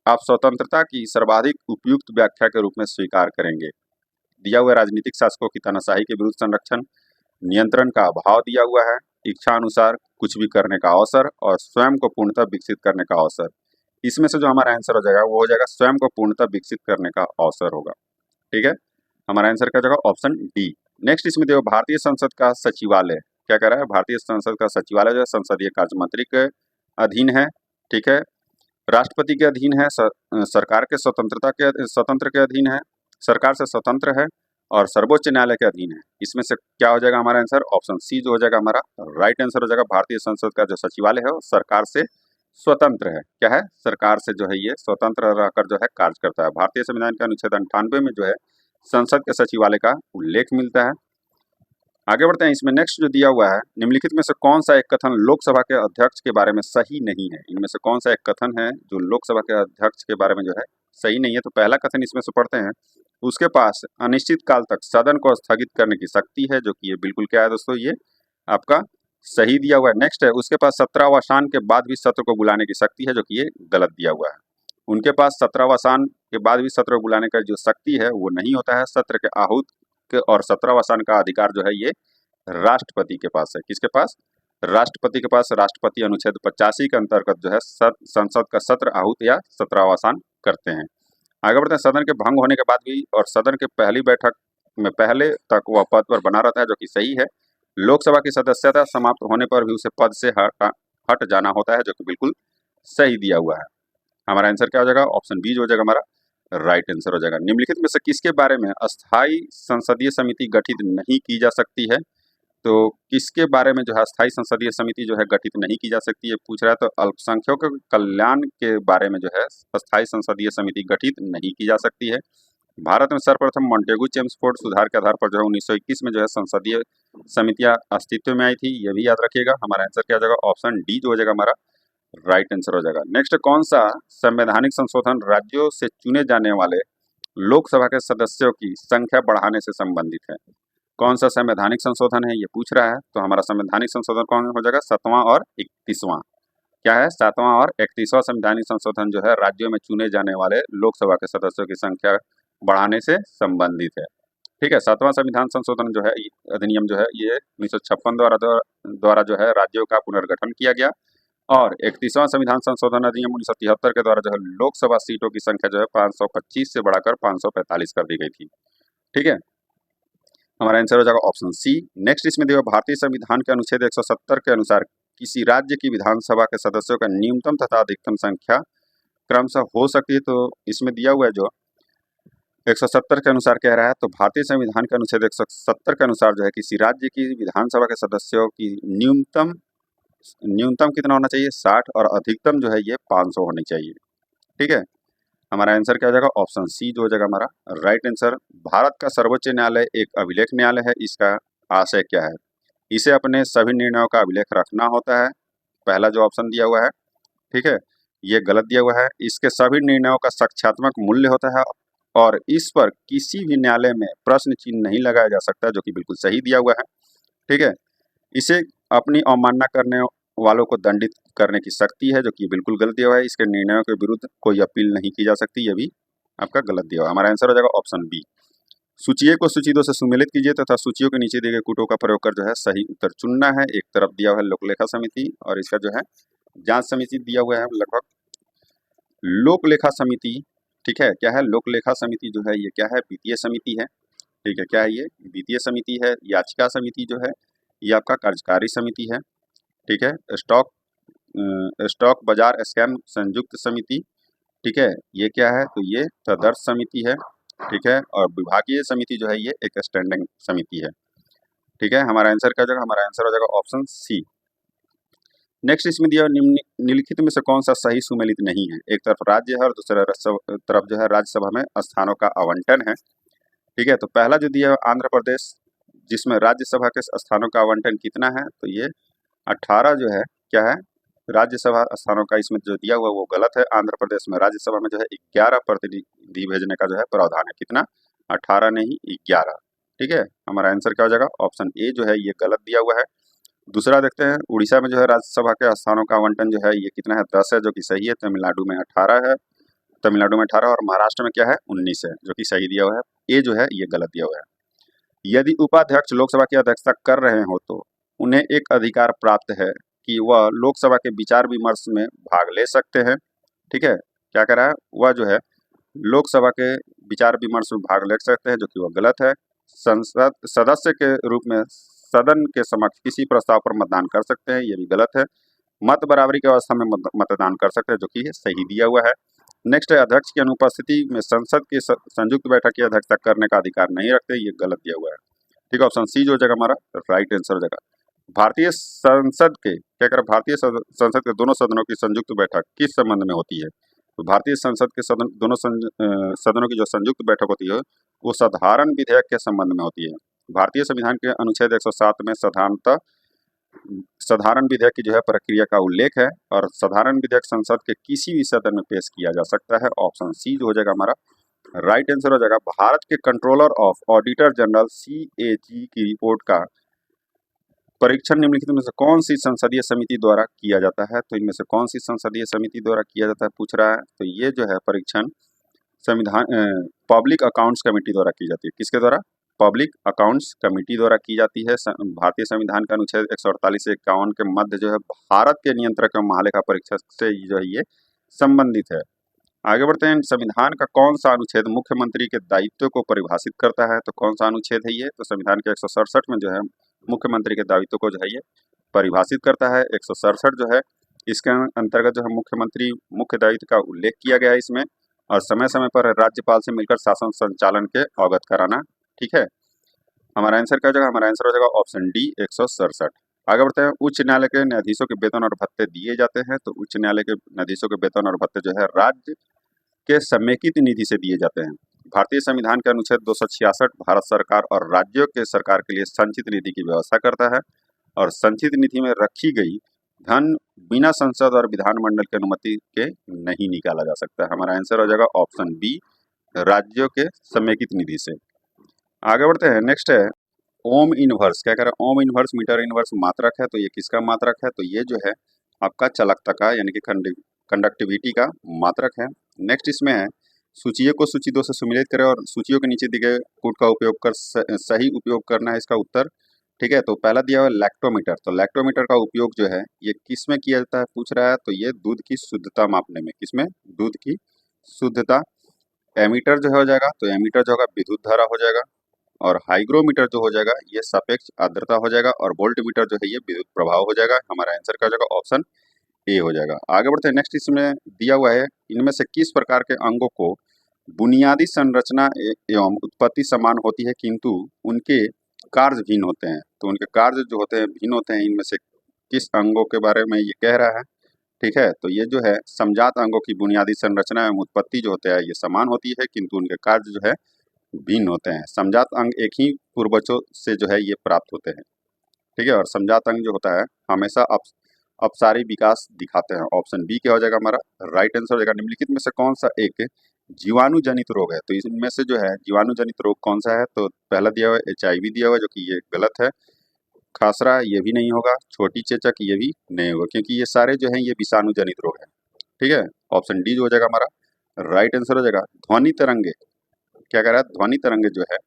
आप स्वतंत्रता की सर्वाधिक उपयुक्त व्याख्या के रूप में स्वीकार करेंगे? दिया हुआ राजनीतिक शासकों की तानाशाही के विरुद्ध संरक्षण, नियंत्रण का अभाव दिया हुआ है, इच्छा अनुसार कुछ भी करने का अवसर, और स्वयं को पूर्णतः विकसित करने का अवसर। इसमें से जो हमारा आंसर हो जाएगा वो हो जाएगा स्वयं को पूर्णतः विकसित करने का अवसर होगा। ठीक है, हमारा आंसर क्या हो जाएगा? Option D. नेक्स्ट इसमें देखो भारतीय संसद का सचिवालय क्या कह रहा है? भारतीय संसद का सचिवालय जो है संसदीय कार्य मंत्री के अधीन है। ठीक है, राष्ट्रपति के अधीन है, सरकार के स्वतंत्र के अधीन है, सरकार से स्वतंत्र है, और सर्वोच्च न्यायालय के अधीन है। इसमें से क्या हो जाएगा हमारा आंसर? ऑप्शन सी जो हो जाएगा हमारा राइट आंसर हो जाएगा। भारतीय संसद का जो सचिवालय है वो सरकार से स्वतंत्र है। क्या है? सरकार से जो है ये स्वतंत्र रहकर जो है कार्य करता है। भारतीय संविधान के अनुच्छेद 98 में जो है संसद के सचिवालय का उल्लेख मिलता है। आगे बढ़ते हैं। इसमें नेक्स्ट जो दिया हुआ है निम्नलिखित में से कौन सा एक कथन लोकसभा के अध्यक्ष के बारे में सही नहीं है? इनमें से कौन सा एक कथन है जो लोकसभा के अध्यक्ष के बारे में जो है सही नहीं है? तो पहला कथन इसमें से पढ़ते हैं, उसके पास अनिश्चित काल तक सदन को स्थगित करने की शक्ति है, जो कि ये बिल्कुल क्या है दोस्तों? ये आपका सही दिया हुआ है। नेक्स्ट है उसके पास सत्रावसान के बाद भी सत्र को बुलाने की शक्ति है, जो कि ये गलत दिया हुआ है। उनके पास सत्रावसान के बाद भी सत्र को बुलाने का जो शक्ति है वो नहीं होता है। सत्र के आहूत एक और 17वां का अधिकार जो है ये राष्ट्रपति के पास है। किसके पास? राष्ट्रपति के पास। राष्ट्रपति अनुच्छेद 85 के अंतर्गत जो है संसद का सत्र आहूत या 17वां करते हैं। आगे बढ़ते हैं। सदन के भंग होने के बाद भी और सदन के पहली बैठक में पहले तक वह पद पर बना रहता है, जो कि सही है। लोकसभा की सदस्यता समाप्त होने पर भी उसे पद से हट जाना होता है, जो कि बिल्कुल सही दिया हुआ है। हमारा आंसर क्या हो जाएगा? ऑप्शन बी जो हो जाएगा हमारा राइट आंसर हो जाएगा। निम्नलिखित में से किसके बारे में अस्थायी संसदीय समिति गठित नहीं की जा सकती है? तो किसके बारे में जो है अस्थायी संसदीय समिति जो है गठित नहीं की जा सकती है पूछ रहा है। तो अल्पसंख्यकों के कल्याण के बारे में जो है अस्थायी संसदीय समिति गठित नहीं की जा सकती है। भारत में सर्वप्रथम मॉन्टेगू चेम्सफोर्ड सुधार के आधार पर जो है 1921 में जो है संसदीय समितियां अस्तित्व में आई थी, ये भी याद रखिएगा। हमारा आंसर क्या हो जाएगा? ऑप्शन डी जो हो जाएगा हमारा राइट आंसर हो जाएगा। नेक्स्ट, कौन सा संवैधानिक संशोधन राज्यों से चुने जाने वाले लोकसभा के सदस्यों की संख्या बढ़ाने से संबंधित है? कौन सा संवैधानिक संशोधन है ये पूछ रहा है। तो हमारा संवैधानिक संशोधन कौन हो जाएगा? 7वां और 31वां। क्या है? 7वां और 31वां संवैधानिक संशोधन जो है राज्यों में चुने जाने वाले लोकसभा के सदस्यों की संख्या बढ़ाने से संबंधित है। ठीक है। 7वां संविधान संशोधन जो है अधिनियम जो है ये 1956 द्वारा जो है राज्यों का पुनर्गठन किया गया और 31वां संविधान संशोधन अधिनियम 1973 के द्वारा जो है लोकसभा सीटों की संख्या जो है 525 से बढ़ाकर 545 कर दी गई थी। ठीक है। हमारा आंसर हो जाएगा ऑप्शन सी। नेक्स्ट, इसमें दिया भारतीय संविधान के अनुच्छेद 170 के अनुसार किसी राज्य की विधानसभा के सदस्यों का न्यूनतम तथा अधिकतम संख्या क्रमशः हो सकती है। तो इसमें दिया हुआ है जो 170 के अनुसार कह रहा है, तो भारतीय संविधान के अनुच्छेद 170 के अनुसार जो है किसी राज्य की विधानसभा के सदस्यों की न्यूनतम कितना होना चाहिए? 60 और अधिकतम जो है ये 500 होनी चाहिए। ठीक है। हमारा आंसर क्या हो जाएगा? ऑप्शन सी जो हो जाएगा हमारा राइट आंसर। भारत का सर्वोच्च न्यायालय एक अभिलेख न्यायालय है। इसका आशय क्या है? इसे अपने सभी निर्णयों का अभिलेख रखना होता है। पहला जो ऑप्शन दिया हुआ है, ठीक है, ये गलत दिया हुआ है। इसके सभी निर्णयों का साक्ष्यात्मक मूल्य होता है और इस पर किसी भी न्यायालय में प्रश्न चिन्ह नहीं लगाया जा सकता, जो कि बिल्कुल सही दिया हुआ है। ठीक है। इसे अपनी अवमानना करने वालों को दंडित करने की शक्ति है, जो कि बिल्कुल गलत दिया हुआ है। इसके निर्णयों के विरुद्ध कोई अपील नहीं की जा सकती, ये भी आपका गलत दिया हुआ है। हमारा आंसर हो जाएगा ऑप्शन बी। सूची को सूची 2 से सुमेलित कीजिए तथा सूचियों के नीचे दिए गए कूटों का प्रयोग कर जो है सही उत्तर चुनना है। एक तरफ दिया हुआ है लोकलेखा समिति और इसका जो है जांच समिति दिया हुआ है लगभग। लोकलेखा समिति, ठीक है, क्या है? लोकलेखा समिति जो है ये क्या है? वित्तीय समिति है। ठीक है, क्या है ये? वित्तीय समिति है। याचिका समिति जो है ये आपका कार्यकारी समिति है। ठीक है। स्टॉक बाजार स्कैम संयुक्त समिति, ठीक है, ये क्या है? तो ये तदर्थ समिति है। ठीक है। और विभागीय समिति जो है ये एक स्टैंडिंग समिति है। ठीक है। हमारा आंसर क्या हो जाएगा? हमारा आंसर हो जाएगा ऑप्शन सी। नेक्स्ट, इसमें दिया निम्नलिखित में से कौन सा सही सुमेलित नहीं है? एक तरफ राज्य है और दूसरा तरफ जो है राज्यसभा में स्थानों का आवंटन है। ठीक है। तो पहला जो दिया आंध्र प्रदेश, जिसमें राज्यसभा के स्थानों का आवंटन कितना है? तो ये 18 जो है क्या है? राज्यसभा स्थानों का इसमें जो दिया हुआ वो गलत है। आंध्र प्रदेश में राज्यसभा में जो है 11 प्रतिनिधि भेजने का जो है प्रावधान है। कितना? 18 नहीं, 11। ठीक है। हमारा आंसर क्या हो जाएगा? ऑप्शन ए जो है ये गलत दिया हुआ है। दूसरा देखते हैं, उड़ीसा में जो है राज्यसभा के स्थानों का आवंटन जो है ये कितना है? 10 है, जो कि सही है। तमिलनाडु में 18 है, तमिलनाडु में 18 और महाराष्ट्र में क्या है? 19 है, जो कि सही दिया हुआ है। ए जो है ये गलत दिया हुआ है। यदि उपाध्यक्ष लोकसभा की अध्यक्षता कर रहे हो तो उन्हें एक अधिकार प्राप्त है कि वह लोकसभा के विचार विमर्श में भाग ले सकते हैं। ठीक है। क्या कह रहा है? वह जो है लोकसभा के विचार विमर्श में भाग ले सकते हैं, जो कि वह गलत है। संसद सदस्य के रूप में सदन के समक्ष किसी प्रस्ताव पर मतदान कर सकते हैं, ये भी गलत है। मत बराबरी की अवस्था में मतदान कर सकते हैं, जो कि सही दिया हुआ है। नेक्स्ट है, अध्यक्ष की अनुपस्थिति में संसद की संयुक्त बैठक की अध्यक्षता करने का अधिकार नहीं रखते, ये गलत दिया हुआ है। ठीक है। ऑप्शन सी जो हो जाएगा हमारा राइट आंसर हो जाएगा। भारतीय संसद के क्या कर भारतीय संसद के दोनों सदनों की संयुक्त बैठक किस संबंध में होती है? तो भारतीय संसद के दोनों सदनों की जो संयुक्त बैठक होती है वो साधारण विधेयक के संबंध में होती है। भारतीय संविधान के अनुच्छेद 107 में साधारण विधेयक की जो है प्रक्रिया का उल्लेख है और साधारण विधेयक संसद के किसी भी सदन में पेश किया जा सकता है। ऑप्शन सी जो हो जाएगा हमारा राइट आंसर हो जाएगा। भारत के controller of auditor general CAG की रिपोर्ट का परीक्षण निम्नलिखित में से कौन सी संसदीय समिति द्वारा किया जाता है? तो इनमें से कौन सी संसदीय समिति द्वारा किया जाता है पूछ रहा है। तो ये जो है परीक्षण संविधान पब्लिक अकाउंट्स कमेटी द्वारा की जाती है। किसके द्वारा? पब्लिक अकाउंट्स कमेटी द्वारा की जाती है। भारतीय संविधान के अनुच्छेद 148 से 51 के मध्य जो है भारत के नियंत्रक एवं महालेखा परीक्षक से जो है ये संबंधित है। आगे बढ़ते हैं। संविधान का कौन सा अनुच्छेद मुख्यमंत्री के दायित्व को परिभाषित करता है? तो कौन सा अनुच्छेद है ये? तो संविधान के 167 में जो है मुख्यमंत्री के दायित्व को जो है ये परिभाषित करता है। 167 जो है इसके अंतर्गत जो है मुख्यमंत्री मुख्य दायित्व का उल्लेख किया गया है इसमें, और समय समय पर राज्यपाल से मिलकर शासन संचालन के अवगत कराना। ठीक है, हमारा आंसर क्या हो जाएगा? हमारा आंसर हो जाएगा ऑप्शन डी 167। आगे बढ़ते हैं। उच्च न्यायालय के न्यायाधीशों के वेतन और भत्ते दिए जाते हैं। तो उच्च न्यायालय के न्यायाधीशों के वेतन और भत्ते जो है राज्य के समेकित निधि से दिए जाते हैं। भारतीय संविधान के अनुच्छेद 266 भारत सरकार और राज्यों के सरकार के लिए संचित निधि की व्यवस्था करता है, और संचित निधि में रखी गई धन बिना संसद और विधानमंडल की अनुमति के नहीं निकाला जा सकता है। हमारा आंसर हो जाएगा ऑप्शन बी, राज्यों के समेकित निधि से। आगे बढ़ते हैं। नेक्स्ट है ओम इनवर्स। क्या कह रहा है? ओम इनवर्स मीटर इनवर्स मात्रक है। तो ये किसका मात्रक है? तो ये जो है आपका चालकता का यानी कि कंडक्टिविटी का मात्रक है। नेक्स्ट इसमें है सूचियों को सूची 2 से सुमेलित करें और सूचियों के नीचे दिए गए कोड का उपयोग कर सही उपयोग करना है इसका उत्तर। ठीक है, तो पहला दिया हुआ है लैक्टोमीटर। तो लैक्टोमीटर का उपयोग जो है ये किस में किया जाता है पूछ रहा है? तो ये दूध की शुद्धता मापने में। किसमें? दूध की शुद्धता। एमीटर जो है हो जाएगा, तो एमीटर जो होगा विद्युत धारा हो जाएगा, और हाइग्रोमीटर जो हो जाएगा ये सापेक्ष आर्द्रता हो जाएगा, और वोल्टमीटर जो है ये विद्युत प्रभाव हो जाएगा। हमारा आंसर क्या हो जाएगा? ऑप्शन ए हो जाएगा। आगे बढ़ते हैं। नेक्स्ट इसमें दिया हुआ है इनमें से किस प्रकार के अंगों को बुनियादी संरचना एवं उत्पत्ति समान होती है किंतु उनके कार्य भिन्न होते हैं? तो उनके कार्य जो होते हैं भिन्न होते हैं, इनमें से किस अंगों के बारे में ये कह रहा है? ठीक है, तो ये जो है समजात अंगों की बुनियादी संरचना एवं उत्पत्ति जो होते हैं ये समान होती है किंतु उनके कार्य जो है भिन्न होते हैं। समजात अंग एक ही पूर्वजों से जो है ये प्राप्त होते हैं। ठीक है, और समजात अंग जो होता है हमेशा अपसारी विकास दिखाते हैं। ऑप्शन बी क्या हो जाएगा? हमारा राइट आंसर हो जाएगा। निम्नलिखित में से कौन सा एक जीवाणु जनित रोग है? तो इसमें से जो है जीवाणु जनित रोग कौन सा है? तो पहला दिया हुआ है HIV दिया हुआ है, जो कि ये गलत है। खासरा ये भी नहीं होगा। छोटी चेचक ये भी नहीं होगा, क्योंकि ये सारे जो है ये विषाणु जनित रोग है। ठीक है, ऑप्शन डी जो हो जाएगा हमारा राइट आंसर हो जाएगा। ध्वनि तरंगे क्या कह रहा है? ध्वनि तरंगे जो है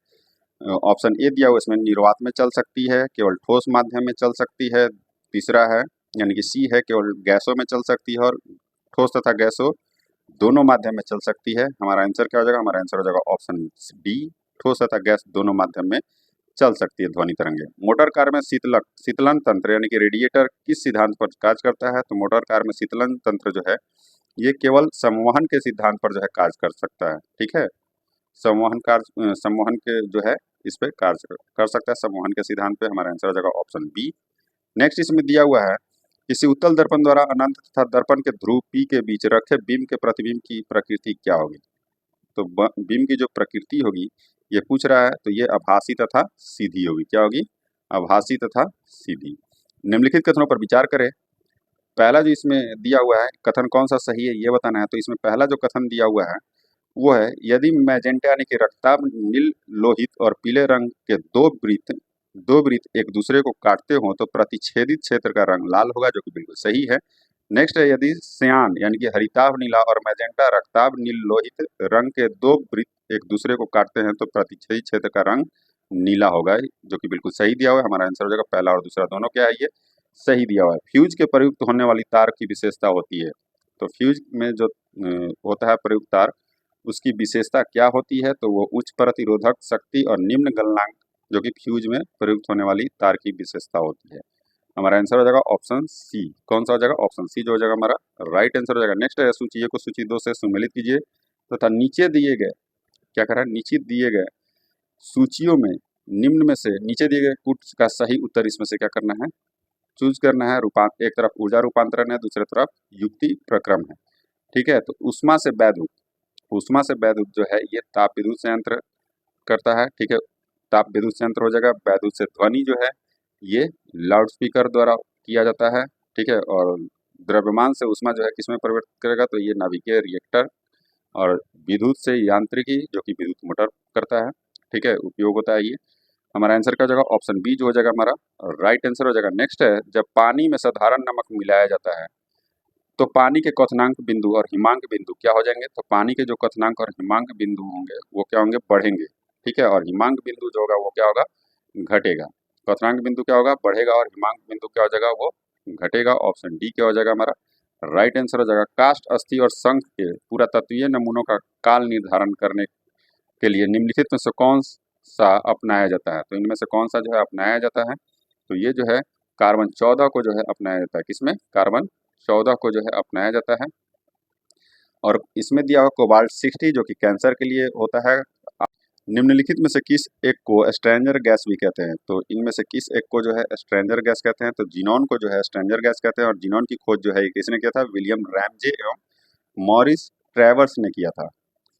ऑप्शन ए दिया हुआ इसमें निर्वात में चल सकती है, केवल ठोस माध्यम में चल सकती है। तीसरा है यानी कि सी है केवल गैसों में चल सकती है, और ठोस तथा गैसों दोनों माध्यम में चल सकती है। हमारा आंसर क्या हो जाएगा? हमारा आंसर हो जाएगा ऑप्शन डी, ठोस तथा गैस दोनों माध्यम में चल सकती है ध्वनि तरंगे। मोटर कार में शीतलन तंत्र यानी कि रेडिएटर किस सिद्धांत पर कार्य करता है? तो मोटर कार में शीतलन तंत्र जो है ये केवल संवहन के सिद्धांत पर जो है कार्य कर सकता है। ठीक है, संवहन के जो है इस पे कार्य कर सकता है, संवहन के सिद्धांत पे। हमारा आंसर हो जाएगा ऑप्शन बी। नेक्स्ट इसमें दिया हुआ है किसी उत्तल दर्पण द्वारा अनंत तथा दर्पण के ध्रुव P के बीच रखे बिंब के प्रतिबिंब की प्रकृति क्या होगी? तो बिंब की जो प्रकृति होगी ये पूछ रहा है, तो ये आभासी तथा सीधी होगी। क्या होगी? आभासी तथा सीधी। निम्नलिखित कथनों पर विचार करें। पहला जो इसमें दिया हुआ है कथन कौन सा सही है ये बताना है। तो इसमें पहला जो कथन दिया हुआ है वो है यदि मैजेंटा यानी कि रक्ताभ नील लोहित और पीले रंग के दो वृत्त एक दूसरे को काटते हो तो प्रतिच्छेदित क्षेत्र का रंग लाल होगा, जो कि बिल्कुल सही है। नेक्स्ट है यदि सियान यानी कि हरिताभ नीला और मैजेंटा रक्ताभ नील लोहित रंग के दो वृत्त एक दूसरे को काटते हैं तो प्रतिच्छेदित क्षेत्र का रंग नीला होगा, जो कि बिल्कुल सही दिया हुआ है। हमारा आंसर हो जाएगा पहला और दूसरा दोनों क्या है ये सही दिया हुआ है। फ्यूज के प्रयुक्त होने वाली तार की विशेषता होती है। तो फ्यूज में जो होता है प्रयुक्त तार उसकी विशेषता क्या होती है? तो वो उच्च प्रतिरोधक शक्ति और निम्न गलनांक जो कि फ्यूज में प्रयुक्त होने वाली तार की विशेषता होती है। हमारा आंसर हो जाएगा ऑप्शन सी। कौन सा हो जाएगा? ऑप्शन सी जो हो जाएगा हमारा राइट आंसर हो जाएगा। नेक्स्ट है सूची को सूची 2 से सुमेलित कीजिए तथा नीचे दिए गए क्या कह रहा है? नीचे दिए गए सूचियों में निम्न में से नीचे दिए गए कुछ का सही उत्तर इसमें से क्या करना है? चूज करना है। एक तरफ ऊर्जा रूपांतरण है, दूसरे तरफ युक्ति प्रक्रम है। ठीक है, तो उष्मा से वैद्युत जो है ये ताप विद्युत संयंत्र करता है। ठीक है, ताप विद्युत संयंत्र हो जाएगा। वैद्युत से ध्वनि जो है ये लाउड स्पीकर द्वारा किया जाता है। ठीक है, और द्रव्यमान से उष्मा जो है किसमें परिवर्तित करेगा? तो ये नाभिकीय रिएक्टर। और विद्युत से यांत्रिकी जो कि विद्युत मोटर करता है। ठीक है, उपयोग होता है ये। हमारा आंसर क्या हो जाएगा? ऑप्शन बी जो हो जाएगा हमारा राइट आंसर हो जाएगा। नेक्स्ट है जब पानी में साधारण नमक मिलाया जाता है तो पानी के क्वथनांक बिंदु और हिमांक बिंदु क्या हो जाएंगे? तो पानी के जो क्वथनांक और हिमांक बिंदु होंगे वो क्या होंगे? बढ़ेंगे। ठीक है, और हिमांक बिंदु जो होगा वो क्या होगा, घटेगा। क्वथनांक बिंदु क्या होगा, बढ़ेगा, और हिमांक बिंदु क्या हो जाएगा, वो घटेगा। ऑप्शन डी क्या हो जाएगा हमारा राइट आंसर हो जाएगा। काष्ठ, अस्थि और शंख के पुरातत्वीय नमूनों का काल निर्धारण करने के लिए निम्नलिखित में से कौन सा अपनाया जाता है? तो इनमें से कौन सा जो है अपनाया जाता है? तो ये जो है कार्बन 14 को जो है अपनाया जाता है। किसमें? कार्बन 14 को जो है अपनाया जाता है। और इसमें दिया हुआ कोबाल्ट 60 जो कि कैंसर के लिए होता है। निम्नलिखित में से किस एक को स्ट्रेंजर गैस भी कहते हैं? तो इनमें से किस एक को जो है स्ट्रेंजर गैस कहते हैं? तो जिनॉन को जो है स्ट्रेंजर गैस कहते हैं। और जिनॉन की खोज जो है किसने किया था? विलियम रैमजे एवं मॉरिस ट्रेवर्स ने किया था।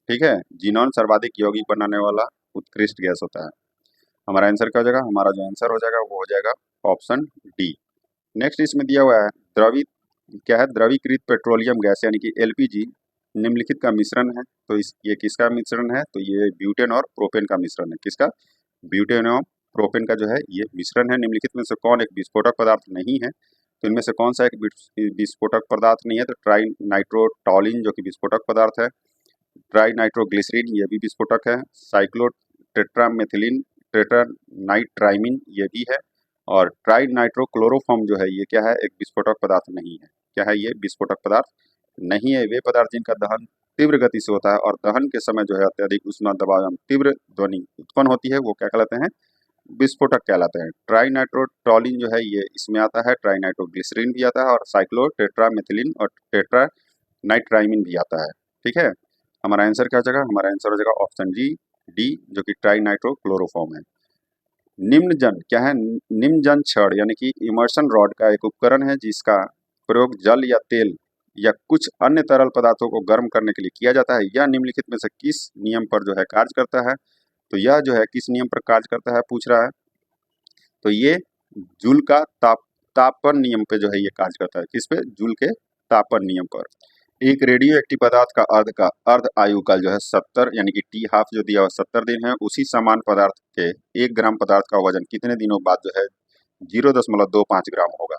ठीक है, जिनॉन सर्वाधिक यौगिक बनाने वाला उत्कृष्ट गैस होता है। हमारा आंसर क्या हो जाएगा? हमारा जो आंसर हो जाएगा वो हो जाएगा ऑप्शन डी। नेक्स्ट इसमें दिया हुआ है द्रवित क्या है, द्रवीकृत पेट्रोलियम गैस यानी कि एलपीजी निम्नलिखित का मिश्रण है। तो ये किसका मिश्रण है? तो ये ब्यूटेन और प्रोपेन का मिश्रण है। किसका? ब्यूटेन और प्रोपेन का जो है ये मिश्रण है। निम्नलिखित में से कौन एक विस्फोटक पदार्थ नहीं है? तो इनमें से कौन सा एक विस्फोटक पदार्थ नहीं है? तो ट्राई नाइट्रोटॉलिन जो कि विस्फोटक पदार्थ है। ट्राई नाइट्रोग्लिसरीन ये भी विस्फोटक है। साइक्लो टेट्रामेथिलीन टेट्रानाइट्राइमिन ये भी है। और ट्राई नाइट्रोक्लोरोफॉर्म जो है ये क्या है? एक विस्फोटक पदार्थ नहीं है। क्या है? ये विस्फोटक पदार्थ नहीं है। वे पदार्थ जिनका दहन तीव्र गति से होता है और दहन के समय जो है अत्यधिक उष्मा दबाव एवं तीव्र ध्वनि उत्पन्न होती है वो क्या कहलाते हैं? विस्फोटक कहलाते हैं। ट्राई नाइट्रोटॉलिन जो है ये इसमें आता है। ट्राई नाइट्रोग्लिसरीन भी आता है और साइक्लो टेट्रामेथिलीन और टेट्रा नाइट्राइमिन भी आता है। ठीक है, हमारा आंसर क्या हो जाएगा? हमारा आंसर हो जाएगा ऑप्शन जी डी जो कि ट्राई नाइट्रोक्लोरोफॉर्म है। निम्नजन क्या है? निम्नजन छड़ यानी कि इमर्शन रॉड का एक उपकरण है जिसका प्रयोग जल या तेल या कुछ अन्य तरल पदार्थों को गर्म करने के लिए किया जाता है। यह निम्नलिखित में से किस नियम पर जो है कार्य करता है? तो यह जो है किस नियम पर कार्य करता है पूछ रहा है। तो ये जूल का तापन नियम पे जो है ये कार्य करता है। किस पे? जूल के तापन नियम पर। एक रेडियो एक्टिव पदार्थ का अर्ध आयु काल जो है 70 यानी कि टी हाफ जो दिया हुआ 70 दिन है। उसी समान पदार्थ के 1 ग्राम पदार्थ का वजन कितने दिनों बाद जो है 0.25 ग्राम होगा?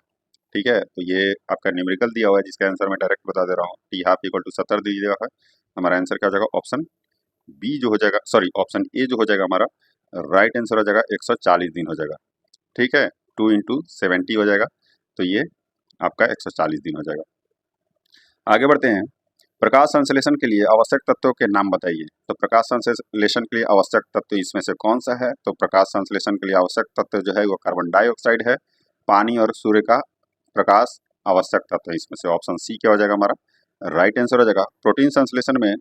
ठीक है, तो ये आपका न्यूमेरिकल दिया हुआ है जिसका आंसर मैं डायरेक्ट बता दे रहा हूँ। टी हाफ इक्वल टू 70 दिया हुआ है। हमारा आंसर क्या हो जाएगा? ऑप्शन बी जो हो जाएगा, सॉरी ऑप्शन ए जो हो जाएगा हमारा राइट आंसर हो जाएगा 140 दिन हो जाएगा। ठीक है, 2 इंटू 70 हो जाएगा, तो ये आपका 140 दिन हो जाएगा। आगे बढ़ते हैं। प्रकाश संश्लेषण के लिए आवश्यक तत्वों के नाम बताइए। तो प्रकाश संश्लेषण के लिए आवश्यक तत्व इसमें से कौन सा है? तो प्रकाश संश्लेषण के लिए आवश्यक तत्व जो है वो कार्बन डाइऑक्साइड है, पानी और सूर्य का प्रकाश आवश्यक तत्व है। इसमें से ऑप्शन सी क्या हो जाएगा हमारा राइट आंसर हो जाएगा। प्रोटीन संश्लेषण में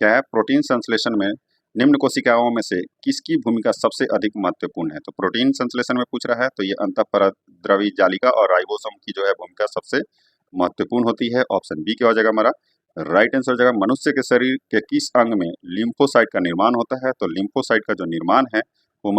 क्या है? प्रोटीन संश्लेषण में निम्न कोशिकाओं में से किसकी भूमिका सबसे अधिक महत्वपूर्ण है? तो प्रोटीन संश्लेषण में पूछ रहा है तो ये अंतःपरद्रवी जालिका और राइबोसोम की जो है भूमिका सबसे महत्वपूर्ण होती है। ऑप्शन बी क्या हो जाएगा हमारा राइट आंसर हो जाएगा। मनुष्य के शरीर के किस अंग में लिम्फोसाइट का निर्माण होता है? तो लिम्फोसाइट का जो निर्माण है वो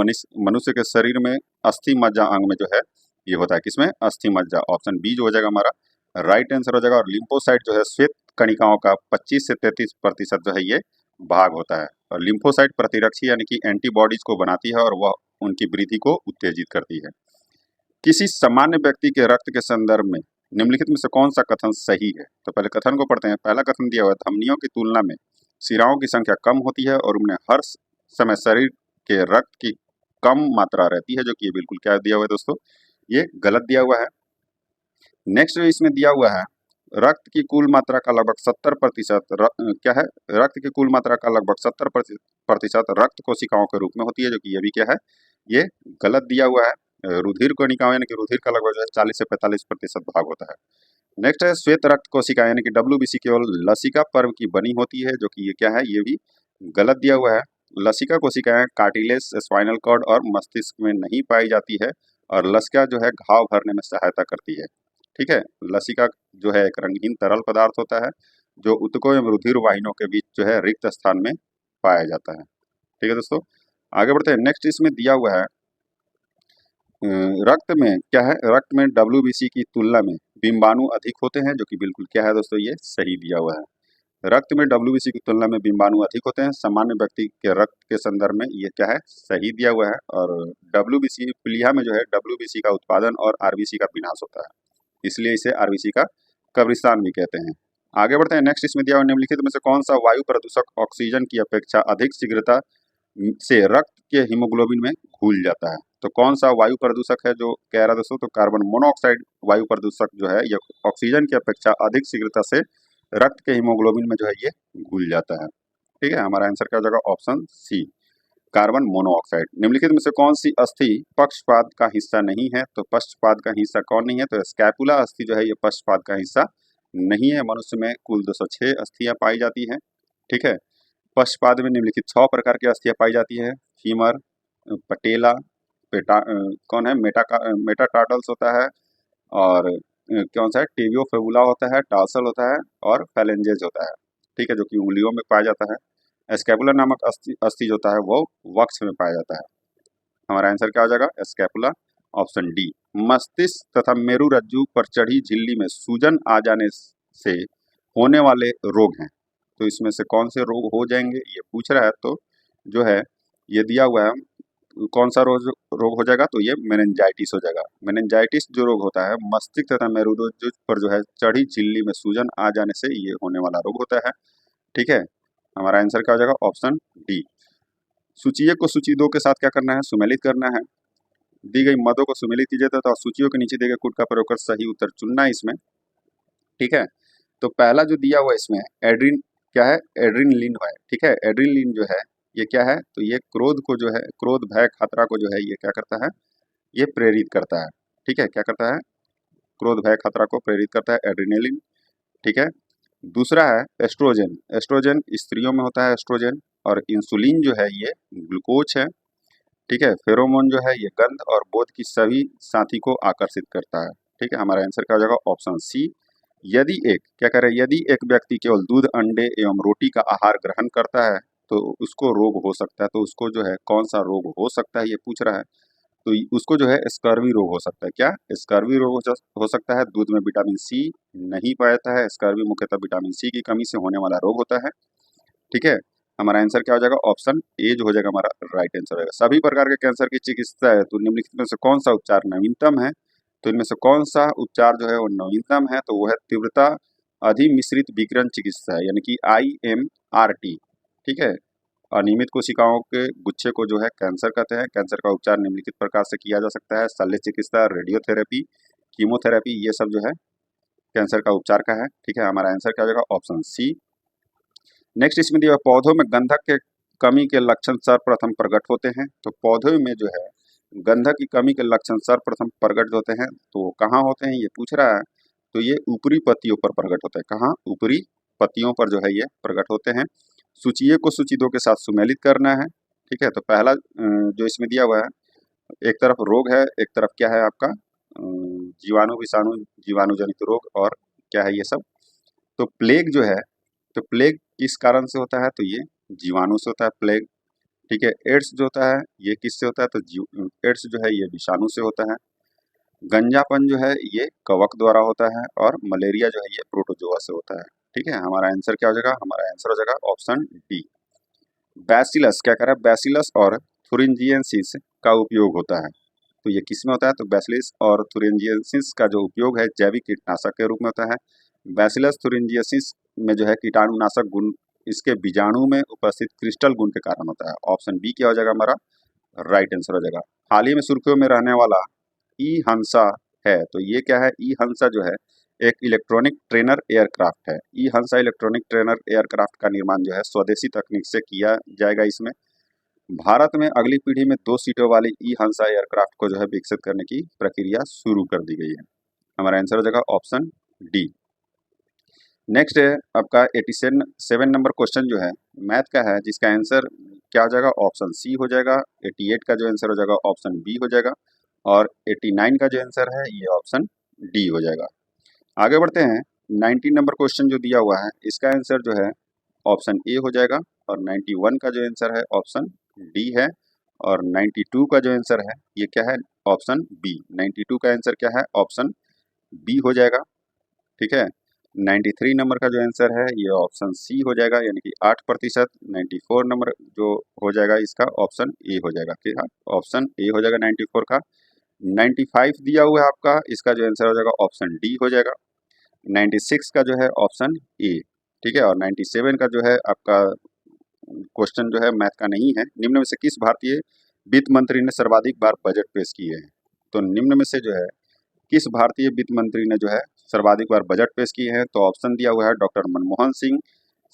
मनुष्य के शरीर में अस्थि मज्जा अंग में जो है ये होता है। किसमें? अस्थि मज्जा। ऑप्शन बी जो हो जाएगा हमारा राइट आंसर हो जाएगा। और लिम्फोसाइट जो है श्वेत कणिकाओं का 25 से 33% जो है ये भाग होता है। और लिम्फोसाइट प्रतिरक्षी यानी कि एंटीबॉडीज को बनाती है और वह उनकी वृद्धि को उत्तेजित करती है। किसी सामान्य व्यक्ति के रक्त के संदर्भ में निम्नलिखित में से कौन सा कथन सही है? तो पहले कथन को पढ़ते हैं। पहला कथन दिया हुआ है धमनियों की तुलना में सिराओं की संख्या कम होती है और उन्हें हर समय शरीर के रक्त की कम मात्रा रहती है, जो कि ये बिल्कुल क्या दिया हुआ है दोस्तों? ये गलत दिया हुआ है। नेक्स्ट इसमें दिया हुआ है रक्त की कुल मात्रा का लगभग 70% क्या है? रक्त की कुल मात्रा का लगभग 70% रक्त कोशिकाओं के रूप में होती है, जो कि ये भी क्या है? ये गलत दिया हुआ है। रुधिर कोशिकाओं यानी कि रुधिर का लगभग जो है 40 से 45% भाग होता है। नेक्स्ट है श्वेत रक्त कोशिका यानी कि WBC केवल लसिका पर्व की बनी होती है, जो कि ये क्या है? ये भी गलत दिया हुआ है। लसिका कोशिकाएं कार्टिलेज, स्पाइनल कॉर्ड और मस्तिष्क में नहीं पाई जाती है और लसिका जो है घाव भरने में सहायता करती है। ठीक है, लसिका जो है एक रंगहीन तरल पदार्थ होता है जो ऊतकों एवं रुधिर वाहिनियों के बीच जो है रिक्त स्थान में पाया जाता है। ठीक है दोस्तों, आगे बढ़ते हैं। नेक्स्ट इसमें दिया हुआ है रक्त में क्या है? रक्त में WBC की तुलना में बिंबाणु अधिक होते हैं, जो कि बिल्कुल क्या है दोस्तों? ये सही दिया हुआ है। रक्त में WBC की तुलना में बिंबाणु अधिक होते हैं। सामान्य व्यक्ति के रक्त के संदर्भ में ये क्या है? सही दिया हुआ है। और WBC प्लीहा में जो है WBC का उत्पादन और RBC का विनाश होता है, इसलिए इसे RBC का कब्रिस्तान भी कहते हैं। आगे बढ़ते हैं। नेक्स्ट इसमें दिया हुआ निम्नलिखित में से कौन सा वायु प्रदूषक ऑक्सीजन की अपेक्षा अधिक शीघ्रता से रक्त के हीमोग्लोबिन में घुल जाता है। तो कौन सा वायु प्रदूषक है जो कह रहा है दोस्तों, तो कार्बन मोनोऑक्साइड वायु प्रदूषक जो है ये ऑक्सीजन की अपेक्षा अधिक शीघ्रता से रक्त के हीमोग्लोबिन में जो है ये घुल जाता है। ठीक है, हमारा आंसर क्या हो जाएगा, ऑप्शन सी, कार्बन मोनोऑक्साइड। निम्नलिखित में से कौन सी अस्थि पक्षपाद का हिस्सा नहीं है, तो पक्षपाद का हिस्सा कौन नहीं है, तो स्कैपुला अस्थि जो है ये पक्षपाद का हिस्सा नहीं है। मनुष्य में कुल 206 अस्थियां पाई जाती हैं। ठीक है, पक्षपाद में निम्नलिखित 6 प्रकार की अस्थियां पाई जाती है, फीमर, पटेला, कौन है, मेटाटार्टल्स होता है, और कौन सा है, टिबियो फेबुला होता है, टार्सल होता है, और फैलेंजेज होता है। ठीक है, जो कि उंगलियों में पाया जाता है। स्कैपुला नामक अस्थि अस्थि जो होता है वो वक्ष में पाया जाता है। हमारा आंसर क्या हो जाएगा, स्कैपुला, ऑप्शन डी। मस्तिष्क तथा मेरु रज्जु पर चढ़ी झिल्ली में सूजन आ जाने से होने वाले रोग हैं, तो इसमें से कौन से रोग हो जाएंगे ये पूछ रहा है। तो जो है ये दिया हुआ है, कौन सा रोग हो जाएगा, तो ये मेनिंजाइटिस हो जाएगा। मेनिंजाइटिस जो रोग होता है मस्तिष्क तथा मेरुरज्जु पर जो है चढ़ी झिल्ली में सूजन आ जाने से ये होने वाला रोग होता है। ठीक है, हमारा आंसर क्या हो जाएगा, ऑप्शन डी। सूचिये को सूची 2 के साथ क्या करना है, सुमेलित करना है। दी गई मदों को सुमेलित कीजिए तथा सूचियों के नीचे दिए गए कूट का प्रयोग कर सही उत्तर चुनना है इसमें। ठीक है, तो पहला जो दिया हुआ है इसमें एड्रीन, क्या है, एड्रीनलिन है। ठीक है, एड्रीनलिन जो है ये क्या है, तो ये क्रोध को जो है, क्रोध भय खतरा को जो है ये क्या करता है, ये प्रेरित करता है। ठीक है, क्या करता है, क्रोध भय खतरा को प्रेरित करता है, एड्रीनलिन। ठीक है, दूसरा है एस्ट्रोजन। एस्ट्रोजन स्त्रियों में होता है एस्ट्रोजन, और इंसुलिन जो है ये ग्लूकोज है। ठीक है, फेरोमोन जो है ये गंध और बोध की सभी साथी को आकर्षित करता है। ठीक है, हमारा आंसर क्या हो जाएगा, ऑप्शन सी। यदि एक, क्या कह रहे हैं, यदि एक व्यक्ति केवल दूध, अंडे एवं रोटी का आहार ग्रहण करता है तो उसको रोग हो सकता है। तो उसको जो है कौन सा रोग हो सकता है ये पूछ रहा है। तो उसको जो है स्कर्वी रोग हो सकता है। क्या स्कर्वी रोग हो सकता है, दूध में विटामिन सी नहीं पाया जाता है। स्कर्वी मुख्यतः विटामिन सी की कमी से होने वाला रोग होता है। ठीक है, हमारा आंसर क्या हो जाएगा, ऑप्शन ए जो हो जाएगा हमारा राइट आंसर हो जाएगा। सभी प्रकार के कैंसर की चिकित्सा है तो निम्नलिखित में से कौन सा उपचार नवीनतम है, तो इनमें से कौन सा उपचार जो है वो नवीनतम है, तो वो है तीव्रता अधिमिश्रित विकिरण चिकित्सा है, यानी कि IMRT। ठीक है, अनियमित कोशिकाओं के गुच्छे को जो है कैंसर कहते हैं। कैंसर का उपचार निम्नलिखित प्रकार से किया जा सकता है, शल्य चिकित्सा, रेडियोथेरेपी, कीमोथेरेपी, ये सब जो है कैंसर का उपचार का है। ठीक है, हमारा आंसर क्या हो जाएगा, ऑप्शन सी। नेक्स्ट इसमें दिया पौधों में गंधक के कमी के लक्षण सर्वप्रथम प्रकट होते हैं। तो पौधों में जो है गंधक की कमी के लक्षण सर्वप्रथम प्रकट होते हैं, तो कहाँ होते हैं ये पूछ रहा है। तो ये ऊपरी पत्तियों पर प्रकट होते हैं। कहाँ, ऊपरी पत्तियों पर जो है ये प्रकट होते हैं। सूचिये को सूची 2 के साथ सुमेलित करना है। ठीक है, तो पहला जो इसमें दिया हुआ है, एक तरफ रोग है, एक तरफ क्या है आपका जीवाणु विषाणु जीवाणु जनित रोग, और क्या है ये सब। तो प्लेग जो है, तो प्लेग किस कारण से होता है, तो ये जीवाणु से होता है प्लेग। ठीक है, एड्स जो होता है ये किससे होता है, तो एड्स जो है ये विषाणु से होता है। गंजापन जो है ये कवक द्वारा होता है, और मलेरिया जो है ये प्रोटोजोआ से होता है। ठीक है, हमारा आंसर क्या हो जाएगा, हमारा आंसर हो जाएगा ऑप्शन डी। बैसिलस, क्या कह रहा है, बैसिलस और थुरिंजियंसिस का उपयोग होता है, तो ये किस में होता है, तो बैसिलस और थुरिंजियंसिस का जो उपयोग है जैविक कीटनाशक के रूप में होता है। बैसिलस थुरिंजियंसिस में जो है कीटाणुनाशक गुण इसके बीजाणु में उपस्थित क्रिस्टल गुण के कारण होता है। ऑप्शन बी क्या हो जाएगा हमारा राइट आंसर हो जाएगा। हाल ही में सुर्खियों में रहने वाला ई हंसा है, तो ये क्या है, ई हंसा जो है एक इलेक्ट्रॉनिक ट्रेनर एयरक्राफ्ट है। ई हंसा इलेक्ट्रॉनिक ट्रेनर एयरक्राफ्ट का निर्माण जो है स्वदेशी तकनीक से किया जाएगा। इसमें भारत में अगली पीढ़ी में 2 सीटों वाली ई हंसा एयरक्राफ्ट को जो है विकसित करने की प्रक्रिया शुरू कर दी गई है। हमारा आंसर हो जाएगा ऑप्शन डी। नेक्स्ट है आपका 87 नंबर क्वेश्चन जो है मैथ का है, जिसका आंसर क्या हो जाएगा, ऑप्शन सी हो जाएगा। 88 का जो आंसर हो जाएगा ऑप्शन बी हो जाएगा, और 89 का जो आंसर है ये ऑप्शन डी हो जाएगा। आगे बढ़ते हैं, 90 नंबर क्वेश्चन जो दिया हुआ है इसका आंसर जो है ऑप्शन ए हो जाएगा, और 91 का जो आंसर है ऑप्शन डी है, और 92 का जो आंसर है ये क्या है, ऑप्शन बी। 92 का आंसर क्या है, ऑप्शन बी हो जाएगा। ठीक है, 93 नंबर का जो आंसर है ये ऑप्शन सी हो जाएगा, यानी कि 8%। 94 नंबर जो हो जाएगा इसका ऑप्शन ए हो जाएगा। ठीक है, ऑप्शन ए हो जाएगा 94 का। 95 दिया हुआ है आपका, इसका जो आंसर हो जाएगा ऑप्शन डी हो जाएगा। 96 का जो है ऑप्शन ए। ठीक है, और 97 का जो है आपका क्वेश्चन जो है मैथ का नहीं है। निम्न में से किस भारतीय वित्त मंत्री ने सर्वाधिक बार बजट पेश किए हैं? तो निम्न में से जो है किस भारतीय वित्त मंत्री ने जो है सर्वाधिक बार बजट पेश किए हैं? तो ऑप्शन दिया हुआ है डॉक्टर मनमोहन सिंह,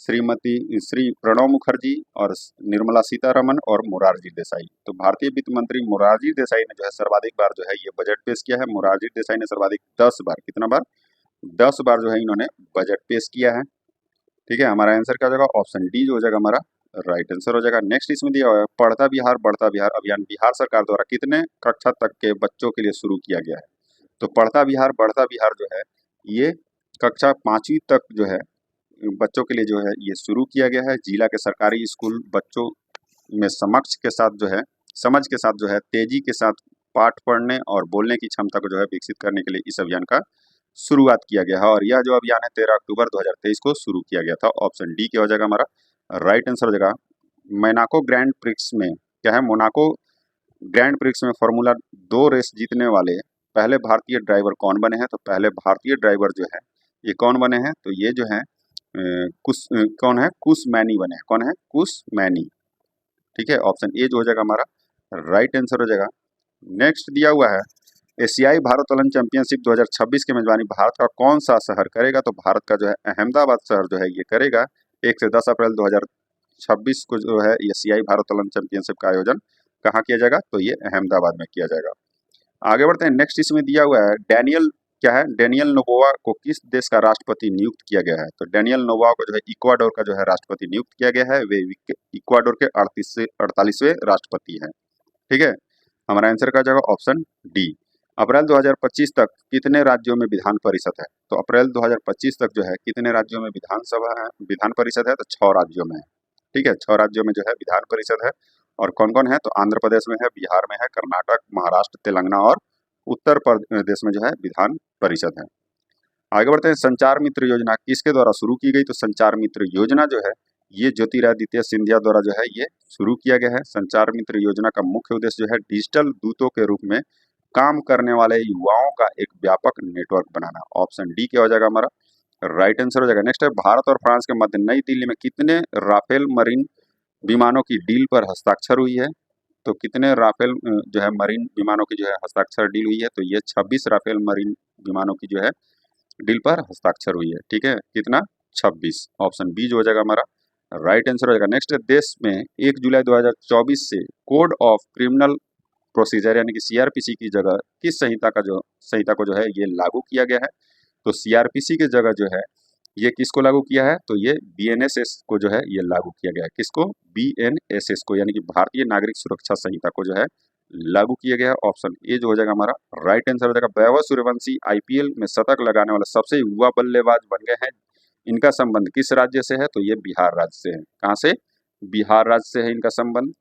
श्री प्रणब मुखर्जी और निर्मला सीतारमन और मोरारजी देसाई। तो भारतीय वित्त मंत्री मोरारजी देसाई ने जो है सर्वाधिक बार जो है ये बजट पेश किया है। मोरारजी देसाई ने सर्वाधिक 10 बार, कितना बार? 10 बार जो है इन्होंने बजट पेश किया है। ठीक है, हमारा आंसर क्या हो जाएगा? ऑप्शन डी जो हो जाएगा हमारा राइट आंसर हो जाएगा। नेक्स्ट इसमें दिया हुआ है पढ़ता बिहार बढ़ता बिहार अभियान बिहार सरकार द्वारा कितने कक्षा तक के बच्चों के लिए शुरू किया गया है? तो पढ़ता बिहार बढ़ता बिहार जो है ये कक्षा 5वीं तक जो है बच्चों के लिए जो है ये शुरू किया गया है। जिला के सरकारी स्कूल बच्चों में समझ के साथ जो है तेजी के साथ पाठ पढ़ने और बोलने की क्षमता को जो है विकसित करने के लिए इस अभियान का शुरुआत किया गया है। और यह जो अभियान है 13 अक्टूबर 2023 को शुरू किया गया था। ऑप्शन डी क्या हो जाएगा हमारा राइट आंसर हो जाएगा। मोनाको ग्रैंड प्रिक्स में क्या है? मोनाको ग्रैंड प्रिक्स में फार्मूला 2 रेस जीतने वाले पहले भारतीय ड्राइवर कौन बने हैं? तो पहले भारतीय ड्राइवर जो है ये कौन बने हैं? तो ये जो है कौन है? कुश मैनी बने हैं। कौन है? कुश मैनी। ठीक है, ऑप्शन ए जो हो जाएगा हमारा राइट आंसर हो जाएगा। नेक्स्ट दिया हुआ है एशियाई भारोत्तोलन चैंपियनशिप 2026 की मेजबानी भारत का कौन सा शहर करेगा? तो भारत का जो है अहमदाबाद शहर जो है ये करेगा। 1 से 10 अप्रैल 2026 को जो है एशियाई भारोत्तोलन चैंपियनशिप का आयोजन कहाँ किया जाएगा? तो ये अहमदाबाद में किया जाएगा। आगे बढ़ते हैं। नेक्स्ट इसमें दिया हुआ है डेनियल नोबोआ को किस देश का राष्ट्रपति नियुक्त किया गया है? तो डेनियल नोबोआ को जो है इक्वाडोर का जो है राष्ट्रपति नियुक्त किया गया है। वे इक्वाडोर के 48वें राष्ट्रपति हैं। ठीक है, हमारा आंसर का जाएगा ऑप्शन डी। अप्रैल 2025 तक कितने राज्यों में विधान परिषद है? तो अप्रैल 2025 तक जो है कितने राज्यों में विधान परिषद है? तो 6 राज्यों में है। ठीक है, 6 राज्यों में जो है विधान परिषद है। और कौन कौन है? तो आंध्र प्रदेश में है, बिहार में है, कर्नाटक, महाराष्ट्र, तेलंगाना और उत्तर प्रदेश में जो है विधान परिषद है। आगे बढ़ते हैं। संचार मित्र योजना किसके द्वारा शुरू की गई? तो संचार मित्र योजना जो है ये ज्योतिरादित्य सिंधिया द्वारा जो है ये शुरू किया गया है। संचार मित्र योजना का मुख्य उद्देश्य जो है डिजिटल दूतों के रूप में काम करने वाले युवाओं का एक व्यापक नेटवर्क बनाना। ऑप्शन डी क्या हो जाएगा हमारा राइट आंसर हो जाएगा। नेक्स्ट है भारत और फ्रांस के मध्य नई दिल्ली में कितने राफेल मरीन विमानों की डील पर हस्ताक्षर हुई है? तो कितने राफेल जो है मरीन विमानों की जो है हस्ताक्षर डील हुई है? तो ये 26 राफेल मरीन विमानों की जो है डील पर हस्ताक्षर हुई है। ठीक है, कितना? 26। ऑप्शन बी जो हो जाएगा हमारा राइट आंसर हो जाएगा। नेक्स्ट देश में 1 जुलाई 2024 से कोड ऑफ क्रिमिनल प्रोसीजर यानी कि सीआरपीसी की जगह किस संहिता को जो है ये लागू किया गया है? तो सीआरपीसी की जगह जो है ये किसको लागू किया है? तो ये बीएनएसएस को जो है ये लागू किया गया है। किसको? बीएनएसएस को, यानी कि भारतीय नागरिक सुरक्षा संहिता को जो है लागू किया गया है। ऑप्शन ए जो हो जाएगा हमारा राइट आंसर हो जाएगा। वैभव सूर्यवंशी आईपीएल में शतक लगाने वाला सबसे युवा बल्लेबाज बन गए हैं। इनका संबंध किस राज्य से है? तो ये बिहार राज्य से है। कहाँ से? बिहार राज्य से है इनका संबंध।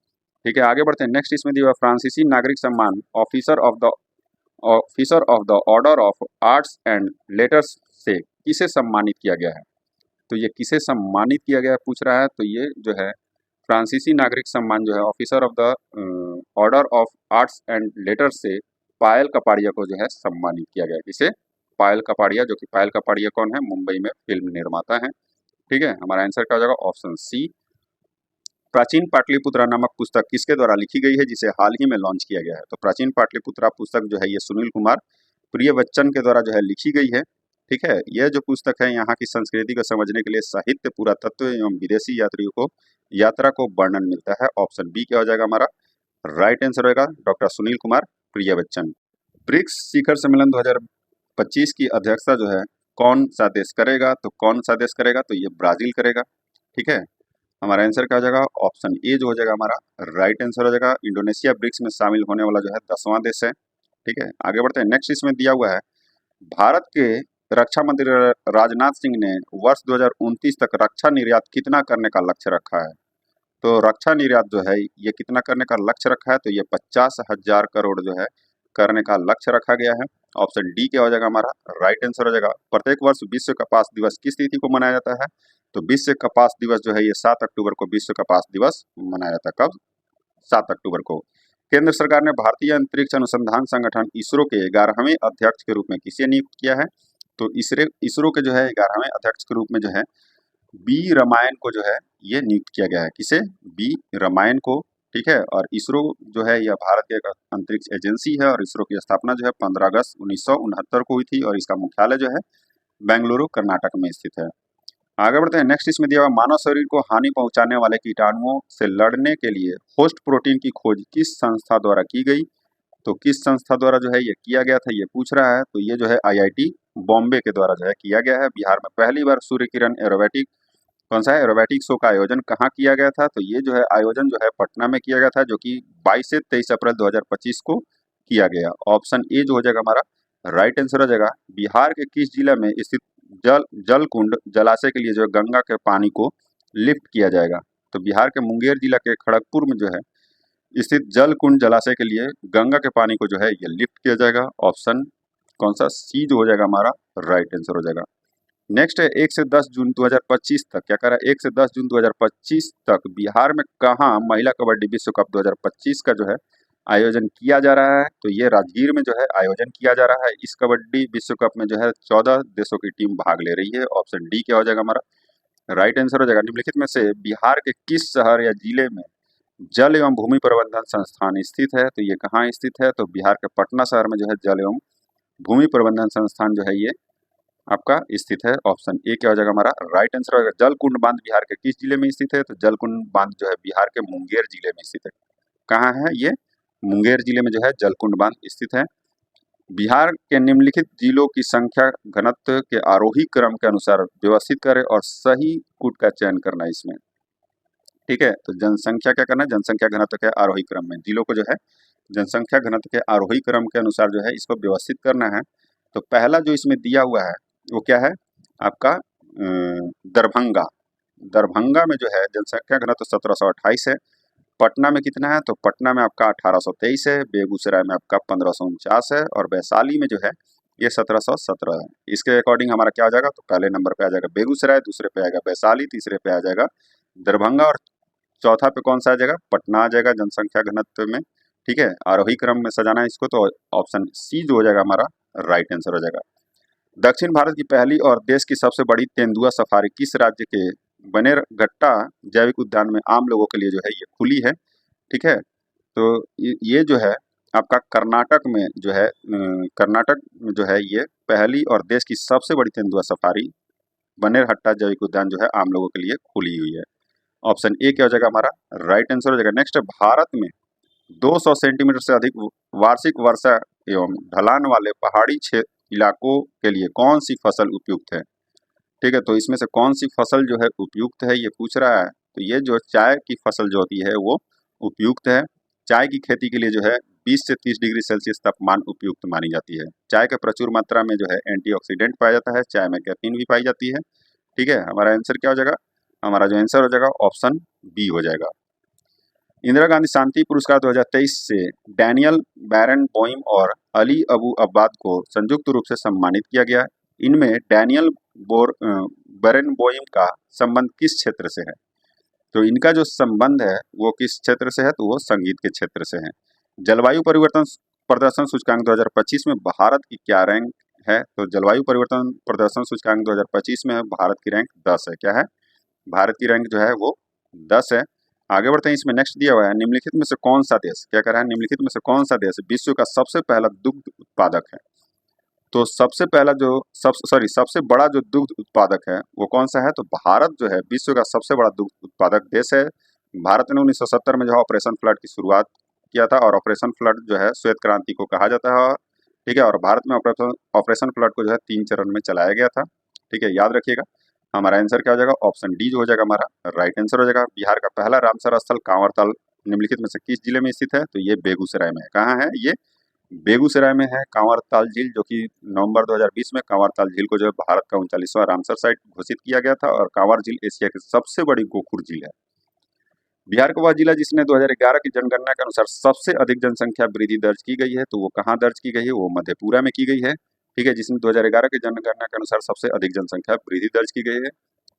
ठीक है, आगे बढ़ते हैं। नेक्स्ट इसमें दिया हुआ फ्रांसीसी नागरिक सम्मान officer of the order of arts and letters से किसे सम्मानित किया गया है? तो ये किसे सम्मानित किया गया है पूछ रहा है। तो ये जो है फ्रांसीसी नागरिक सम्मान जो है officer of the order of arts and letters से पायल कपाड़िया को जो है सम्मानित किया गया है। किसे? पायल कपाड़िया, जो कि पायल कपाड़िया कौन है? मुंबई में फिल्म निर्माता है। ठीक है, हमारा आंसर क्या हो जाएगा? Option C. प्राचीन पाटलिपुत्रा नामक पुस्तक किसके द्वारा लिखी गई है जिसे हाल ही में लॉन्च किया गया है? तो प्राचीन पाटलिपुत्रा पुस्तक जो है ये सुनील कुमार प्रियवच्चन के द्वारा जो है लिखी गई है। ठीक है, यह जो पुस्तक है यहाँ की संस्कृति को समझने के लिए साहित्य, पुरातत्व एवं विदेशी यात्रियों को यात्रा को वर्णन मिलता है। ऑप्शन बी क्या हो जाएगा हमारा राइट आंसर होगा डॉक्टर सुनील कुमार प्रियवच्चन। ब्रिक्स शिखर सम्मेलन 2025 की अध्यक्षता जो है कौन सा देश करेगा? तो कौन सा देश करेगा? तो ये ब्राजील करेगा। ठीक है, हमारा आंसर क्या हो जाएगा? ऑप्शन ए जो हो जाएगा हमारा राइट आंसर हो जाएगा। इंडोनेशिया ब्रिक्स में शामिल होने वाला जो है 10वां देश है। ठीक है, आगे बढ़ते हैं। नेक्स्ट इसमें दिया हुआ है भारत के रक्षा मंत्री राजनाथ सिंह ने वर्ष 2029 तक रक्षा निर्यात कितना करने का लक्ष्य रखा है? तो रक्षा निर्यात जो है ये कितना करने का लक्ष्य रखा है? तो ये 50,000 करोड़ जो है करने का लक्ष्य रखा गया है। ऑप्शन डी क्या हो जाएगा हमारा राइट आंसर हो जाएगा। प्रत्येक वर्ष विश्व कपास दिवस किस तिथि को मनाया जाता है? तो विश्व कपास दिवस जो है ये 7 अक्टूबर को विश्व कपास दिवस मनाया जाता है। कब? 7 अक्टूबर को। केंद्र सरकार ने भारतीय अंतरिक्ष अनुसंधान संगठन इसरो के 11वें अध्यक्ष के रूप में किसे नियुक्त किया है? तो इसरो के जो है 11वें अध्यक्ष के रूप में जो है बी रामायण को जो है ये नियुक्त किया गया है। किसे? बी रामायण को। ठीक है, और इसरो जो है यह भारत की एक अंतरिक्ष एजेंसी है और इसरो की स्थापना जो है 15 अगस्त 1969 को हुई थी और इसका मुख्यालय जो है बेंगलुरु कर्नाटक में स्थित है। आगे बढ़ते हैं। नेक्स्ट इसमें दिया हुआ मानव शरीर को हानि पहुंचाने वाले कीटाणुओं से लड़ने के लिए होस्ट प्रोटीन की खोज किस संस्था द्वारा की गई? तो किस संस्था द्वारा जो है ये किया गया था ये पूछ रहा है। तो ये जो है आईआईटी बॉम्बे के द्वारा जो है किया गया है। बिहार में पहली बार सूर्य किरण एरोबेटिक कौन सा है एरोबेटिक शो का आयोजन कहाँ किया गया था? तो ये जो है आयोजन जो है पटना में किया गया था, जो कि 22 से 23 अप्रैल 2025 को किया गया। ऑप्शन ए जो हो जाएगा हमारा राइट आंसर हो जाएगा। बिहार के किस जिला में स्थित जल कुंड जलाशय के लिए जो है गंगा के पानी को लिफ्ट किया जाएगा? तो बिहार के मुंगेर जिला के खड़गपुर में जो है स्थित जल कुंड जलाशय के लिए गंगा के पानी को जो है ये लिफ्ट किया जाएगा। ऑप्शन कौन सा? सी जो हो जाएगा हमारा राइट आंसर हो जाएगा। नेक्स्ट है 1 से 10 जून 2025 तक क्या कह रहा है? 1 से 10 जून 2025 तक बिहार में कहाँ महिला कबड्डी विश्व कप 2025 का जो है आयोजन किया जा रहा है? तो ये राजगीर में जो है आयोजन किया जा रहा है। इस कबड्डी विश्व कप में जो है 14 देशों की टीम भाग ले रही है। ऑप्शन डी क्या हो जाएगा हमारा राइट आंसर हो जाएगा। निम्नलिखित में से बिहार के किस शहर या जिले में जल एवं भूमि प्रबंधन संस्थान स्थित है? तो ये कहाँ स्थित है? तो बिहार के पटना शहर में जो है जल एवं भूमि प्रबंधन संस्थान जो है ये आपका स्थित है। ऑप्शन ए क्या हो जाएगा हमारा राइट आंसर होगा। जल कुंड बांध बिहार के किस जिले में स्थित है? तो जल कुंड बांध जो है बिहार के मुंगेर जिले में स्थित है। कहाँ है ये? मुंगेर जिले में जो है जल कुंड बांध स्थित है। बिहार के निम्नलिखित जिलों की संख्या घनत्व के आरोही क्रम के अनुसार व्यवस्थित करें और सही कूट का चयन करना इसमें। ठीक है, तो जनसंख्या क्या करना है? जनसंख्या घनत्व के आरोही क्रम में जिलों को जो है जनसंख्या घनत्व के आरोही क्रम के अनुसार जो है इसको व्यवस्थित करना है। तो पहला जो इसमें दिया हुआ है वो क्या है आपका दरभंगा। दरभंगा में जो है जनसंख्या घनत्व 1728 है। पटना में कितना है? तो पटना में आपका 1823 है। बेगूसराय में आपका 1549 है और वैशाली में जो है ये 1717 है। इसके अकॉर्डिंग हमारा क्या आ जाएगा? तो पहले नंबर पे आ जाएगा बेगूसराय, दूसरे पे आएगा वैशाली, तीसरे पे आ जाएगा दरभंगा और चौथा पे कौन सा आ जाएगा? पटना आ जाएगा जनसंख्या घनत्व में। ठीक है, आरोही क्रम में सजाना है इसको, तो ऑप्शन सी जो हो जाएगा हमारा राइट आंसर हो जाएगा। दक्षिण भारत की पहली और देश की सबसे बड़ी तेंदुआ सफारी किस राज्य के बनेरघट्टा जैविक उद्यान में आम लोगों के लिए जो है ये खुली है? ठीक है, तो ये जो है आपका कर्नाटक में जो है कर्नाटक में जो है ये पहली और देश की सबसे बड़ी तेंदुआ सफारी बनेरघट्टा जैविक उद्यान जो है आम लोगों के लिए खुली हुई है। ऑप्शन ए क्या हो जाएगा हमारा राइट आंसर हो जाएगा। नेक्स्ट, भारत में 200 सेंटीमीटर से अधिक वार्षिक वर्षा एवं ढलान वाले पहाड़ी क्षेत्र इलाकों के लिए कौन सी फसल उपयुक्त है? ठीक है, तो इसमें से कौन सी फसल जो है उपयुक्त है ये पूछ रहा है। तो ये जो चाय की फसल जो होती है वो उपयुक्त है। चाय की खेती के लिए जो है 20 से 30 डिग्री सेल्सियस तापमान उपयुक्त मानी जाती है। चाय का प्रचुर मात्रा में जो है एंटीऑक्सीडेंट पाया जाता है। चाय में कैफीन भी पाई जाती है। ठीक है, हमारा आंसर क्या हो जाएगा? हमारा जो आंसर हो जाएगा ऑप्शन बी हो जाएगा। इंदिरा गांधी शांति पुरस्कार 2023 से डैनियल बैरनबॉइम और अली अबू अब्बाद को संयुक्त रूप से सम्मानित किया गया। इनमें डैनियल बैरनबॉइम का संबंध किस क्षेत्र से है? तो इनका जो संबंध है वो किस क्षेत्र से है? तो वो संगीत के क्षेत्र से है। जलवायु परिवर्तन प्रदर्शन सूचकांक 2025 में भारत की क्या रैंक है? तो जलवायु परिवर्तन प्रदर्शन सूचकांक 2025 में भारत की रैंक 10 है। क्या है? भारत की रैंक जो है वो 10 है। आगे बढ़ते हैं। इसमें नेक्स्ट दिया हुआ है निम्नलिखित में से कौन सा देश क्या कर रहा है? निम्नलिखित में से कौन सा देश विश्व का सबसे पहला दुग्ध उत्पादक है? तो सबसे पहला जो सबसे बड़ा जो दुग्ध उत्पादक है वो कौन सा है? तो भारत जो है विश्व का सबसे बड़ा दुग्ध उत्पादक देश है। भारत ने 1970 में जो है ऑपरेशन फ्लड की शुरुआत किया था और ऑपरेशन फ्लड जो है श्वेत क्रांति को कहा जाता है। ठीक है, और भारत में ऑपरेशन फ्लड को जो है 3 चरण में चलाया गया था। ठीक है, याद रखिएगा। हमारा आंसर क्या हो जाएगा? ऑप्शन डी जो हो जाएगा हमारा राइट आंसर हो जाएगा। बिहार का पहला रामसर स्थल कांवरताल निम्नलिखित में से किस जिले में स्थित है? तो ये बेगूसराय में है। कहाँ है ये? बेगूसराय में है कांवरताल झील, जो कि नवंबर 2020 में कांवरताल झील को जो है भारत का 39वां रामसर साइट घोषित किया गया था और कांवर झील एशिया की सबसे बड़ी गोखुर झील है। बिहार का वह जिला जिसने 2011 की जनगणना के अनुसार सबसे अधिक जनसंख्या वृद्धि दर्ज की गई है, तो वो कहाँ दर्ज की गई है? वो मधेपुरा में की गई है। ठीक है, जिसमें 2011 की जनगणना के अनुसार सबसे अधिक जनसंख्या वृद्धि दर्ज की गई है।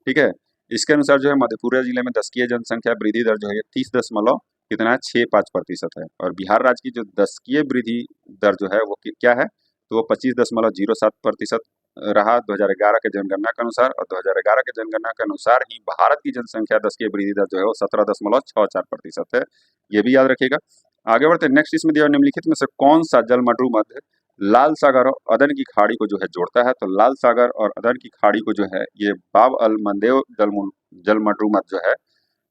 ठीक है, इसके अनुसार जो है मधेपुरा जिले में दशकीय जनसंख्या वृद्धि दर जो है 30 दशमलव कितना है 65% है और बिहार राज्य की जो दशकीय वृद्धि दर जो है वो क्या है? तो वो 25.07% रहा 2011 के जनगणना के अनुसार, और 2011 के जनगणना के अनुसार ही भारत की जनसंख्या 10 की वृद्धि दर जो है वो 17.64% है। ये भी याद रखिएगा। आगे बढ़ते नेक्स्ट, इसमें दिया निम्नलिखित में से कौन सा जलमंडू मध्य लाल सागर और अदन की खाड़ी को जो है जोड़ता है? तो लाल सागर और अदन की खाड़ी को जो है ये बाब अल मंदेव जलमंडू मध्य जो है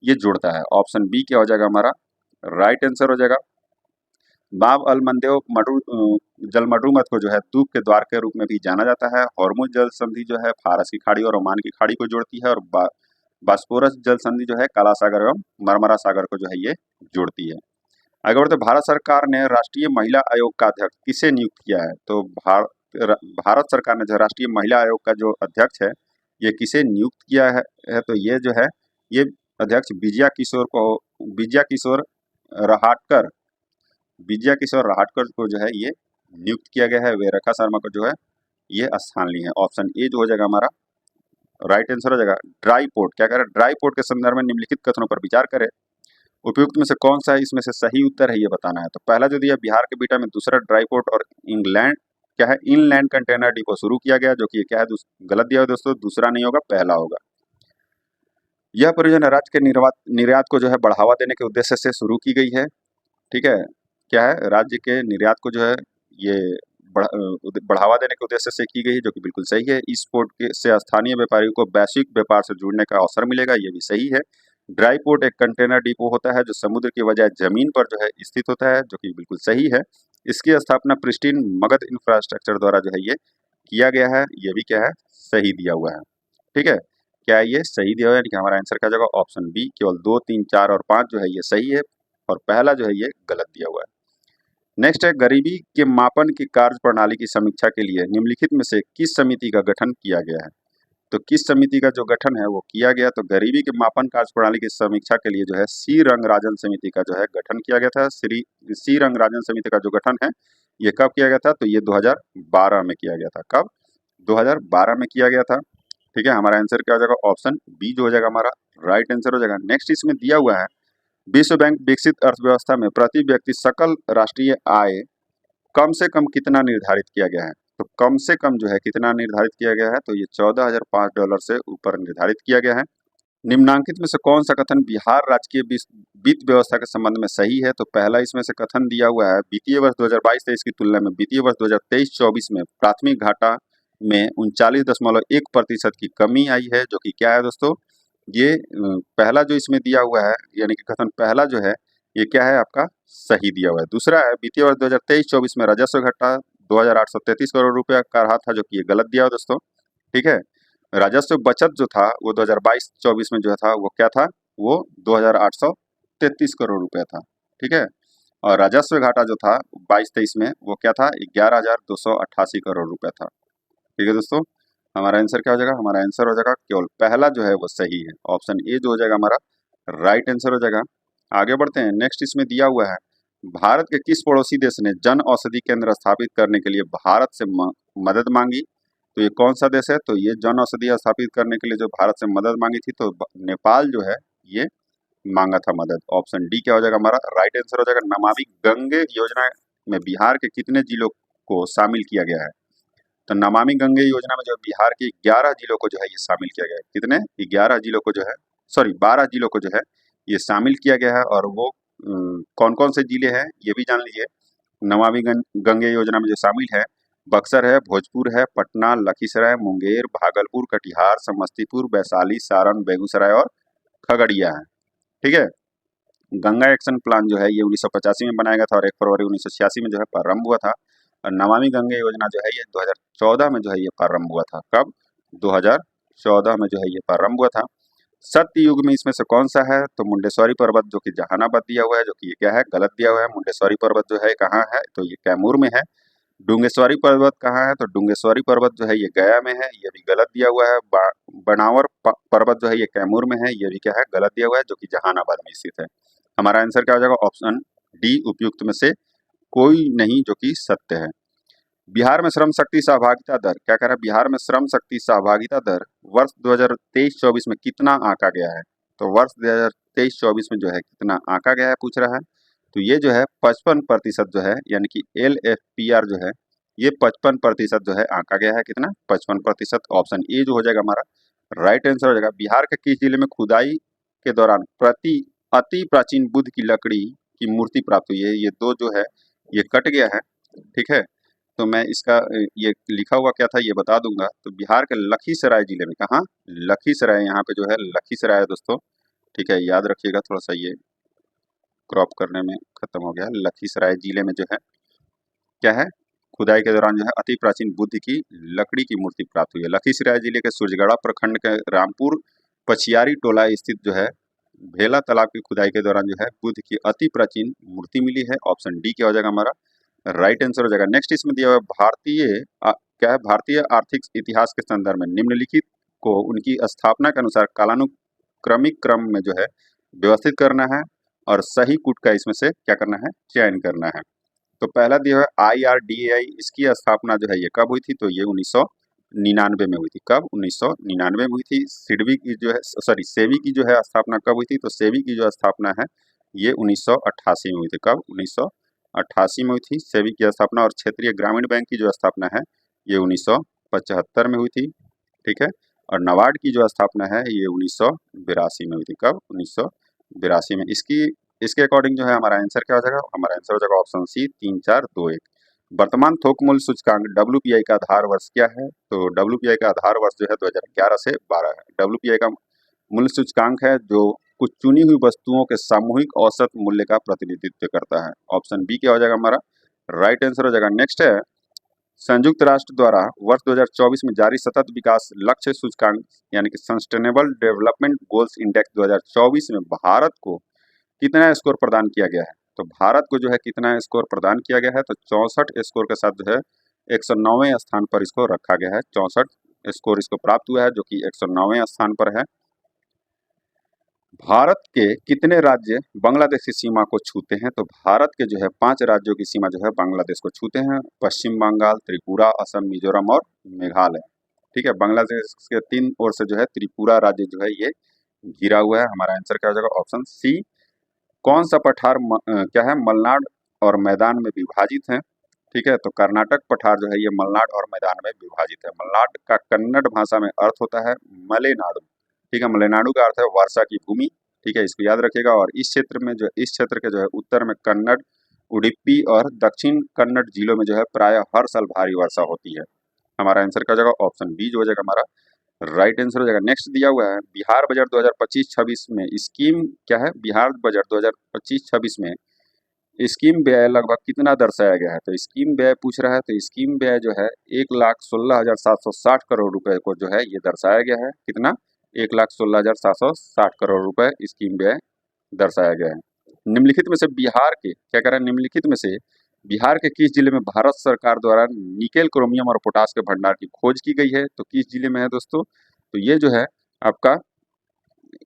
ये जोड़ता है। ऑप्शन बी क्या हो जाएगा हमारा राइट आंसर हो जाएगा। बाब अल मंदेव जलमंडूमत को जो है दूब के द्वार के रूप में भी जाना जाता है। हॉर्मुज जल संधि जो है फारस की खाड़ी और ओमान की खाड़ी को जोड़ती है, और बास्पोरस जल संधि जो है काला सागर एवं मरमरा सागर को जो है ये जोड़ती है। आगे बढ़ते, भारत सरकार ने राष्ट्रीय महिला आयोग का अध्यक्ष किसे नियुक्त किया है? तो भारत सरकार ने जो राष्ट्रीय महिला आयोग का जो अध्यक्ष है ये किसे नियुक्त किया है? तो ये जो है ये अध्यक्ष विजया किशोर रहाटकर को जो है ये नियुक्त किया गया है। वे रेखा शर्मा को जो है ये स्थान ली है। ऑप्शन ए जो हो जाएगा हमारा राइट आंसर हो जाएगा। ड्राई पोर्ट, क्या कह रहा है? ड्राई पोर्ट के संदर्भ में निम्नलिखित कथनों पर विचार करें। उपयुक्त में से कौन सा इसमें से सही उत्तर है ये बताना है। तो पहला जो दिया बिहार के बीटा में दूसरा ड्राई पोर्ट और इंग्लैंड क्या है इनलैंड कंटेनर डिपो शुरू किया गया, जो कि क्या है गलत दिया है दोस्तों, दूसरा नहीं होगा पहला होगा। यह परियोजना राज्य के निर्यात को जो है बढ़ावा देने के उद्देश्य से शुरू की गई है। ठीक है, क्या है राज्य के निर्यात को जो है ये बढ़ावा देने के उद्देश्य से की गई है, जो कि बिल्कुल सही है। इस पोर्ट के से स्थानीय व्यापारियों को वैश्विक व्यापार से जुड़ने का अवसर मिलेगा, ये भी सही है। ड्राई पोर्ट एक कंटेनर डिपो होता है जो समुद्र की बजाय जमीन पर जो है स्थित होता है, जो कि बिल्कुल सही है। इसकी स्थापना प्रिस्टीन मगध इंफ्रास्ट्रक्चर द्वारा जो है ये किया गया है, ये भी क्या है सही दिया हुआ है। ठीक है, क्या ये सही दिया हुआ है, यानी कि हमारा आंसर क्या जाएगा ऑप्शन बी। केवल 2, 3, 4 और 5 जो है ये सही है, और पहला जो है ये गलत दिया हुआ है। नेक्स्ट है गरीबी के मापन की कार्य प्रणाली की समीक्षा के लिए निम्नलिखित में से किस समिति का गठन किया गया है? तो किस समिति का जो गठन है वो किया गया? तो गरीबी के मापन कार्य प्रणाली की समीक्षा के लिए जो है सी रंगराजन समिति का जो है गठन किया गया था। सी रंगराजन समिति का जो गठन है ये कब किया गया था? तो ये 2012 में किया गया था। कब? 2012 में किया गया था। ठीक है, हमारा आंसर क्या हो जाएगा ऑप्शन बी जो हो जाएगा हमारा राइट आंसर हो जाएगा। नेक्स्ट इसमें दिया हुआ है विश्व बैंक विकसित अर्थव्यवस्था में प्रति व्यक्ति सकल राष्ट्रीय आय कम से कम कितना निर्धारित किया गया है? तो कम से कम जो है कितना निर्धारित किया गया है? तो ये $14,005 से ऊपर निर्धारित किया गया है। निम्नांकित में से कौन सा कथन बिहार राज्य की वित्त व्यवस्था के संबंध में सही है? तो पहला इसमें से कथन दिया हुआ है वित्तीय वर्ष 2022-23 की तुलना में वित्तीय वर्ष 2023-24 में प्राथमिक घाटा में 39.1% की कमी आई है, जो कि क्या है दोस्तों ये पहला जो इसमें दिया हुआ है यानी कि कथन पहला जो है ये क्या है आपका सही दिया हुआ है। दूसरा है वित्तीय वर्ष 2023-24 में राजस्व घटा 2,833 करोड़ रुपया का रहा था, जो कि ये गलत दिया हुआ दोस्तों। ठीक है, राजस्व बचत जो था वो 2022-24 में जो था वो क्या था वो 2,833 करोड़ रुपया था। ठीक है, और राजस्व घाटा जो था 22-23 में वो क्या था 11,288 करोड़ रुपया था। ठीक है दोस्तों, हमारा आंसर क्या हो जाएगा? हमारा आंसर हो जाएगा केवल पहला जो है वो सही है। ऑप्शन ए जो हो जाएगा हमारा राइट आंसर हो जाएगा। आगे बढ़ते हैं नेक्स्ट, इसमें दिया हुआ है भारत के किस पड़ोसी देश ने जन औषधि केंद्र स्थापित करने के लिए भारत से मदद मांगी? तो ये कौन सा देश है? तो ये जन औषधि स्थापित करने के लिए जो भारत से मदद मांगी थी तो नेपाल जो है ये मांगा था मदद। ऑप्शन डी क्या हो जाएगा हमारा राइट आंसर हो जाएगा। नमामि गंगे योजना में बिहार के कितने जिलों को शामिल किया गया है? तो नमामि गंगे योजना में जो बिहार के 11 जिलों को जो है ये शामिल किया गया है। कितने? 11 जिलों को जो है 12 जिलों को जो है ये शामिल किया गया है, और वो कौन कौन से जिले हैं ये भी जान लीजिए। नमामि गंगे योजना में जो शामिल है बक्सर है, भोजपुर है, पटना, लखीसराय, मुंगेर, भागलपुर, कटिहार, समस्तीपुर, वैशाली, सारण, बेगूसराय और खगड़िया है। ठीक है, गंगा एक्शन प्लान जो है ये 1985 में बनाया गया था और 1 फरवरी 1986 में जो है प्रारंभ हुआ था। और नमामि गंगे योजना जो है ये 2014 में जो है ये प्रारंभ हुआ था। कब? 2014 में जो है ये प्रारंभ हुआ था। सत्य युग में इसमें से कौन सा है? तो मुंडेश्वरी पर्वत जो कि जहानाबाद दिया हुआ है, जो कि ये क्या है गलत दिया हुआ है। मुंडेश्वरी पर्वत जो है कहाँ है? तो ये कैमूर में है। डुंगेश्वरी पर्वत कहाँ है? तो डुंगेश्वरी पर्वत जो है ये गया में है, ये भी गलत दिया हुआ है। बनावर पर्वत जो है ये कैमूर में है, ये भी क्या है गलत दिया हुआ है, जो कि जहानाबाद में स्थित है। हमारा आंसर क्या हो जाएगा? ऑप्शन डी उपयुक्त में से कोई नहीं, जो कि सत्य है। बिहार में श्रम शक्ति सहभागिता दर क्या कह रहा है? बिहार में श्रम शक्ति सहभागिता दर वर्ष 2023-24 में कितना आंका गया है? तो वर्ष 2023-24 में जो है कितना आंका गया है पूछ रहा है। तो ये जो है 55% जो है यानी कि LFPR जो है ये 55% जो है आंका गया है। कितना? 55%। ऑप्शन ए जो हो जाएगा हमारा राइट आंसर हो जाएगा। बिहार के किस जिले में खुदाई के दौरान अति प्राचीन बुद्ध की लकड़ी की मूर्ति प्राप्त हुई है? ये दो जो है ये कट गया है, ठीक है। तो मैं इसका ये लिखा हुआ क्या था ये बता दूंगा। तो बिहार के लखीसराय जिले में, कहाँ? लखीसराय, यहाँ पे जो है लखीसराय है दोस्तों, ठीक है, याद रखिएगा। थोड़ा सा ये क्रॉप करने में खत्म हो गया। लखीसराय जिले में जो है क्या है, खुदाई के दौरान जो है अति प्राचीन बुद्ध की लकड़ी की मूर्ति प्राप्त हुई है। लखीसराय जिले के सूरजगढ़ा प्रखंड के रामपुर पछियारी टोला स्थित जो है भेला तालाब की खुदाई के दौरान जो है बुद्ध की अति प्राचीन मूर्ति मिली है। ऑप्शन डी क्या हो जाएगा हमारा राइट आंसर हो जाएगा। नेक्स्ट इसमें दिया हुआ क्या है, भारतीय आर्थिक इतिहास के संदर्भ में निम्नलिखित को उनकी स्थापना के अनुसार कालानुक्रमिक क्रम में जो है व्यवस्थित करना है और सही कूट का इसमें से क्या करना है, चयन करना है। तो पहला दिया है IRDAI, इसकी स्थापना जो है ये कब हुई थी? तो ये 1999 में हुई थी। कब? 1999 में हुई थी। सिडबी की जो है सेबी की जो है स्थापना कब हुई थी? तो सेबी की जो स्थापना है ये 1988 में हुई थी। कब? 1988 में हुई थी सेबी की स्थापना। और क्षेत्रीय ग्रामीण बैंक की जो स्थापना है ये 1975 में हुई थी, ठीक है। और नाबार्ड की जो स्थापना है ये 1982 में हुई थी। कब? 1982 में। इसके अकॉर्डिंग जो है हमारा आंसर क्या हो जाएगा? हमारा आंसर हो जाएगा ऑप्शन सी 3, 4, 2, 1। वर्तमान थोक मूल्य सूचकांक WPI का आधार वर्ष क्या है? तो WPI का आधार वर्ष जो है 2011 से 12 है। WPI का मूल्य सूचकांक है जो कुछ चुनी हुई वस्तुओं के सामूहिक औसत मूल्य का प्रतिनिधित्व करता है। ऑप्शन बी क्या हो जाएगा हमारा राइट आंसर हो जाएगा। नेक्स्ट है संयुक्त राष्ट्र द्वारा वर्ष 2024 में जारी सतत विकास लक्ष्य सूचकांक यानी कि सस्टेनेबल डेवलपमेंट गोल्स इंडेक्स 2024 में भारत को कितना स्कोर प्रदान किया गया है? तो भारत को जो है कितना स्कोर प्रदान किया गया है? तो 64 स्कोर के साथ जो है 109वें स्थान पर इसको रखा गया है। 64 स्कोर इसको प्राप्त हुआ है जो कि 109वें स्थान पर है। भारत के कितने राज्य बांग्लादेश की सीमा को छूते हैं? तो भारत के जो है 5 राज्यों की सीमा जो है बांग्लादेश को छूते हैं। पश्चिम बंगाल, त्रिपुरा, असम, मिजोरम और मेघालय, ठीक है। बांग्लादेश के 3 ओर से जो है त्रिपुरा राज्य जो है ये घिरा हुआ है। हमारा आंसर क्या हो जाएगा? Option C. कौन सा पठार क्या है, मलनाड और मैदान में विभाजित है? ठीक है, तो कर्नाटक पठार जो है ये मलनाड और मैदान में विभाजित है। मलनाड का कन्नड़ भाषा में अर्थ होता है मलेनाडु, ठीक है। मलेनाडु का अर्थ है वर्षा की भूमि, ठीक है, इसको याद रखिएगा। और इस क्षेत्र के जो है उत्तर में कन्नड़, उडुपी और दक्षिण कन्नड़ जिलों में जो है प्राय हर साल भारी वर्षा होती है। हमारा आंसर क्या हो जाएगा? ऑप्शन बी जो हो जाएगा हमारा राइट आंसर हो जाएगा। नेक्स्ट दिया हुआ है बिहार बजट 2025-26 में स्कीम क्या है? बिहार बजट 2025-26 में स्कीम व्यय लगभग कितना दर्शाया गया है? तो स्कीम व्यय पूछ रहा है, तो स्कीम व्यय जो है 1,16,760 करोड़ रुपए को जो है ये दर्शाया गया है। कितना? 1,16,760 करोड़ रुपए स्कीम व्यय दर्शाया गया है। निम्नलिखित में से बिहार के क्या कह रहा है? निम्नलिखित में से बिहार के किस जिले में भारत सरकार द्वारा निकेल, क्रोमियम और पोटास के भंडार की खोज की गई है? तो किस जिले में है दोस्तों? तो ये जो है आपका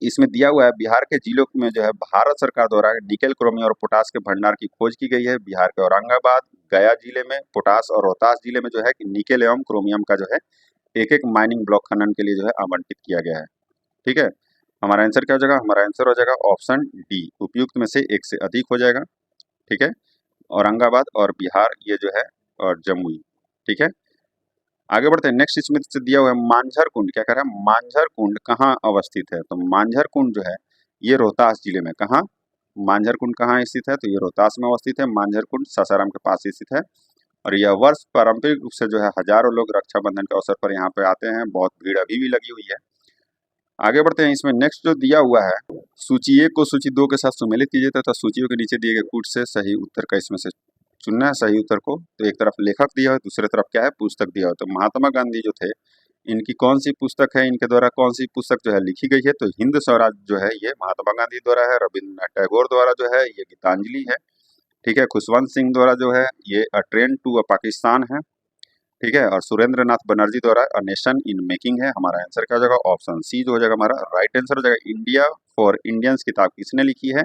इसमें दिया हुआ है बिहार के जिलों में जो है भारत सरकार द्वारा निकेल, क्रोमियम और पोटास के भंडार की खोज की गई है। बिहार के औरंगाबाद, गया जिले में पोटास और रोहतास जिले में जो है निकेल एवं क्रोमियम का जो है एक माइनिंग ब्लॉक खनन के लिए जो है आवंटित किया गया है, ठीक है। हमारा आंसर क्या हो जाएगा? हमारा आंसर हो जाएगा ऑप्शन डी, उपयुक्त में से एक से अधिक हो जाएगा, ठीक है। औरंगाबाद और बिहार ये जो है और जमुई, ठीक है। आगे बढ़ते हैं। नेक्स्ट इसमें से दिया हुआ है मांझर कुंड, क्या कह रहा है? मांझर कुंड कहाँ अवस्थित है? तो मांझर कुंड जो है ये रोहतास जिले में, कहाँ? मांझर कुंड कहाँ स्थित है? तो ये रोहतास में अवस्थित है। मांझर कुंड सासाराम के पास स्थित है। और यह वर्ष पारंपरिक रूप से जो है हजारों लोग रक्षाबंधन के अवसर पर यहाँ पे आते हैं। बहुत भीड़ अभी भी लगी हुई है। आगे बढ़ते हैं। इसमें नेक्स्ट जो दिया हुआ है सूची 1 को सूची 2 के साथ सुमेलित कीजिए तथा सूचियों के नीचे दिए गए कूट से सही उत्तर का इसमें से चुनना है सही उत्तर को। तो एक तरफ लेखक दिया है, दूसरी तरफ क्या है? पुस्तक दिया है। तो महात्मा गांधी जो थे इनकी कौन सी पुस्तक है, इनके द्वारा कौन सी पुस्तक जो है लिखी गई है? तो हिंद स्वराज जो है ये महात्मा गांधी द्वारा है। रविन्द्रनाथ टैगोर द्वारा जो है ये गीतांजलि है, ठीक है। खुशवंत सिंह द्वारा जो है ये अ ट्रेन टू पाकिस्तान है, ठीक है। और सुरेंद्र नाथ बनर्जी द्वारा अ नेशन इन मेकिंग है। हमारा आंसर क्या हो जाएगा? ऑप्शन सी जो हो जाएगा हमारा राइट आंसर हो जाएगा। इंडिया फॉर इंडियंस किताब किसने लिखी है?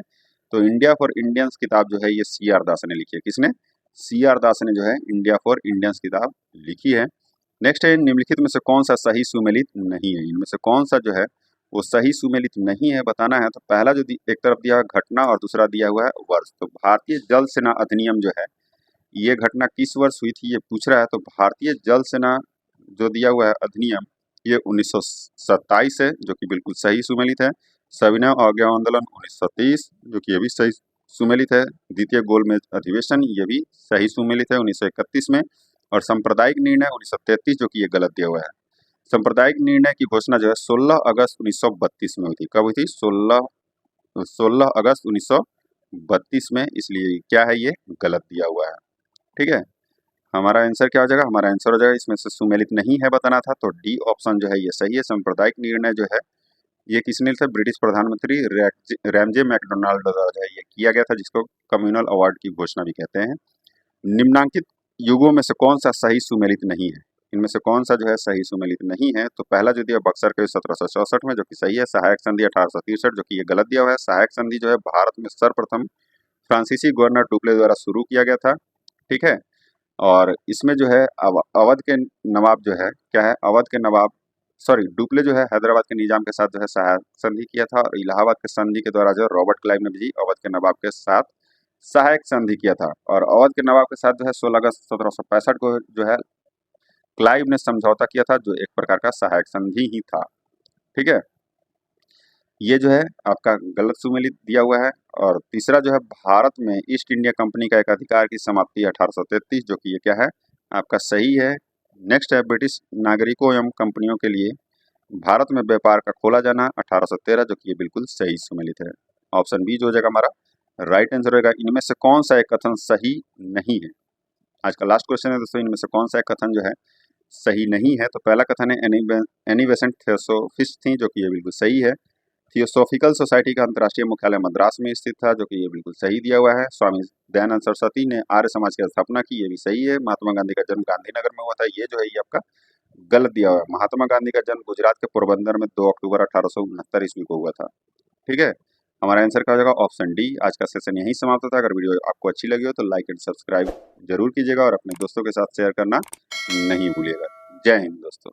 तो इंडिया फॉर इंडियंस किताब जो है ये CR दास ने लिखी है। किसने? CR दास ने जो है इंडिया फॉर इंडियंस किताब लिखी है। नेक्स्ट है निम्नलिखित में से कौन सा सही सुमेलित नहीं है? इनमें से कौन सा जो है वो सही सुमेलित नहीं है बताना है। तो पहला जो एक तरफ दिया है घटना और दूसरा दिया हुआ है वर्ष। तो भारतीय जल सेना अधिनियम जो है ये घटना किस वर्ष हुई थी ये पूछ रहा है। तो भारतीय जल सेना जो दिया हुआ है अधिनियम, ये 1927 है, जो कि बिल्कुल सही सुमेलित है। सविनय अवज्ञा आंदोलन 1930, जो कि ये भी सही सुमेलित है। द्वितीय गोलमेज अधिवेशन, ये भी सही सुमेलित है 1931 में। और सांप्रदायिक निर्णय 1933, जो कि ये गलत दिया हुआ है। सांप्रदायिक निर्णय की घोषणा जो है 16 अगस्त 1932 में हुई थी। कब हुई थी? 16 अगस्त 1932 में, इसलिए क्या है, ये गलत दिया हुआ है। ठीक है, हमारा आंसर क्या हो जाएगा? हमारा आंसर हो जाएगा, इसमें से सुमेलित नहीं है बताना था, तो डी ऑप्शन जो है ये सही है। सांप्रदायिक निर्णय जो है ये किसने लिया था? ब्रिटिश प्रधानमंत्री रैमजे मैकडोनाल्ड द्वारा जो है ये किया गया था, जिसको कम्युनल अवार्ड की घोषणा भी कहते हैं। निम्नांकित युगों में से कौन सा सही सुमेलित नहीं है? इनमें से कौन सा जो है सही सुमेलित नहीं है? तो पहला जो दिया बक्सर के 1764 में, जो कि सही है। सहायक संधि 1863, जो कि ये गलत दिया हुआ है। सहायक संधि जो है भारत में सर्वप्रथम फ्रांसीसी गवर्नर डुप्ले द्वारा शुरू किया गया था। ठीक है, और इसमें जो है अवध के नवाब जो है, क्या है, अवध के नवाब, सॉरी, डुप्ले जो है हैदराबाद के निजाम के साथ जो है सहायक संधि किया था। और इलाहाबाद के संधि के द्वारा जो है रॉबर्ट क्लाइव ने भी अवध के नवाब के साथ सहायक संधि किया था। और अवध के नवाब के साथ जो है 16 अगस्त 1765 को जो है क्लाइव ने समझौता किया था, जो एक प्रकार का सहायक संधि ही था। ठीक है, ये जो है आपका गलत सुमेलित दिया हुआ है। और तीसरा जो है भारत में ईस्ट इंडिया कंपनी का एक अधिकार की समाप्ति 1833, जो कि ये क्या है, आपका सही है। नेक्स्ट है ब्रिटिश नागरिकों एवं कंपनियों के लिए भारत में व्यापार का खोला जाना 1813, जो कि ये बिल्कुल सही सुमेलित है। ऑप्शन बी जो हो जाएगा हमारा राइट आंसर होगा। इनमें से कौन सा एक कथन सही नहीं है? आज का लास्ट क्वेश्चन है दोस्तों, इनमें से कौन सा एक कथन जो है सही नहीं है? तो पहला कथन है एनी बेसेंट थियोसोफिस्ट थी, जो कि ये बिल्कुल सही है। थियोसॉफिकल सोसाइटी का अंतर्राष्ट्रीय मुख्यालय मद्रास में स्थित था, जो कि ये बिल्कुल सही दिया हुआ है। स्वामी दयानंद सरस्वती ने आर्य समाज की स्थापना की, ये भी सही है। महात्मा गांधी का जन्म गांधीनगर में हुआ था, ये जो है ये आपका गलत दिया हुआ है। महात्मा गांधी का जन्म गुजरात के पोरबंदर में 2 अक्टूबर 1869 ईस्वी को हुआ था। ठीक है, हमारा आंसर क्या हो जाएगा? Option D. आज का सेशन यहीं समाप्त होता है। अगर वीडियो आपको अच्छी लगी हो तो लाइक एंड सब्सक्राइब जरूर कीजिएगा और अपने दोस्तों के साथ शेयर करना नहीं भूलिएगा। जय हिंद दोस्तों।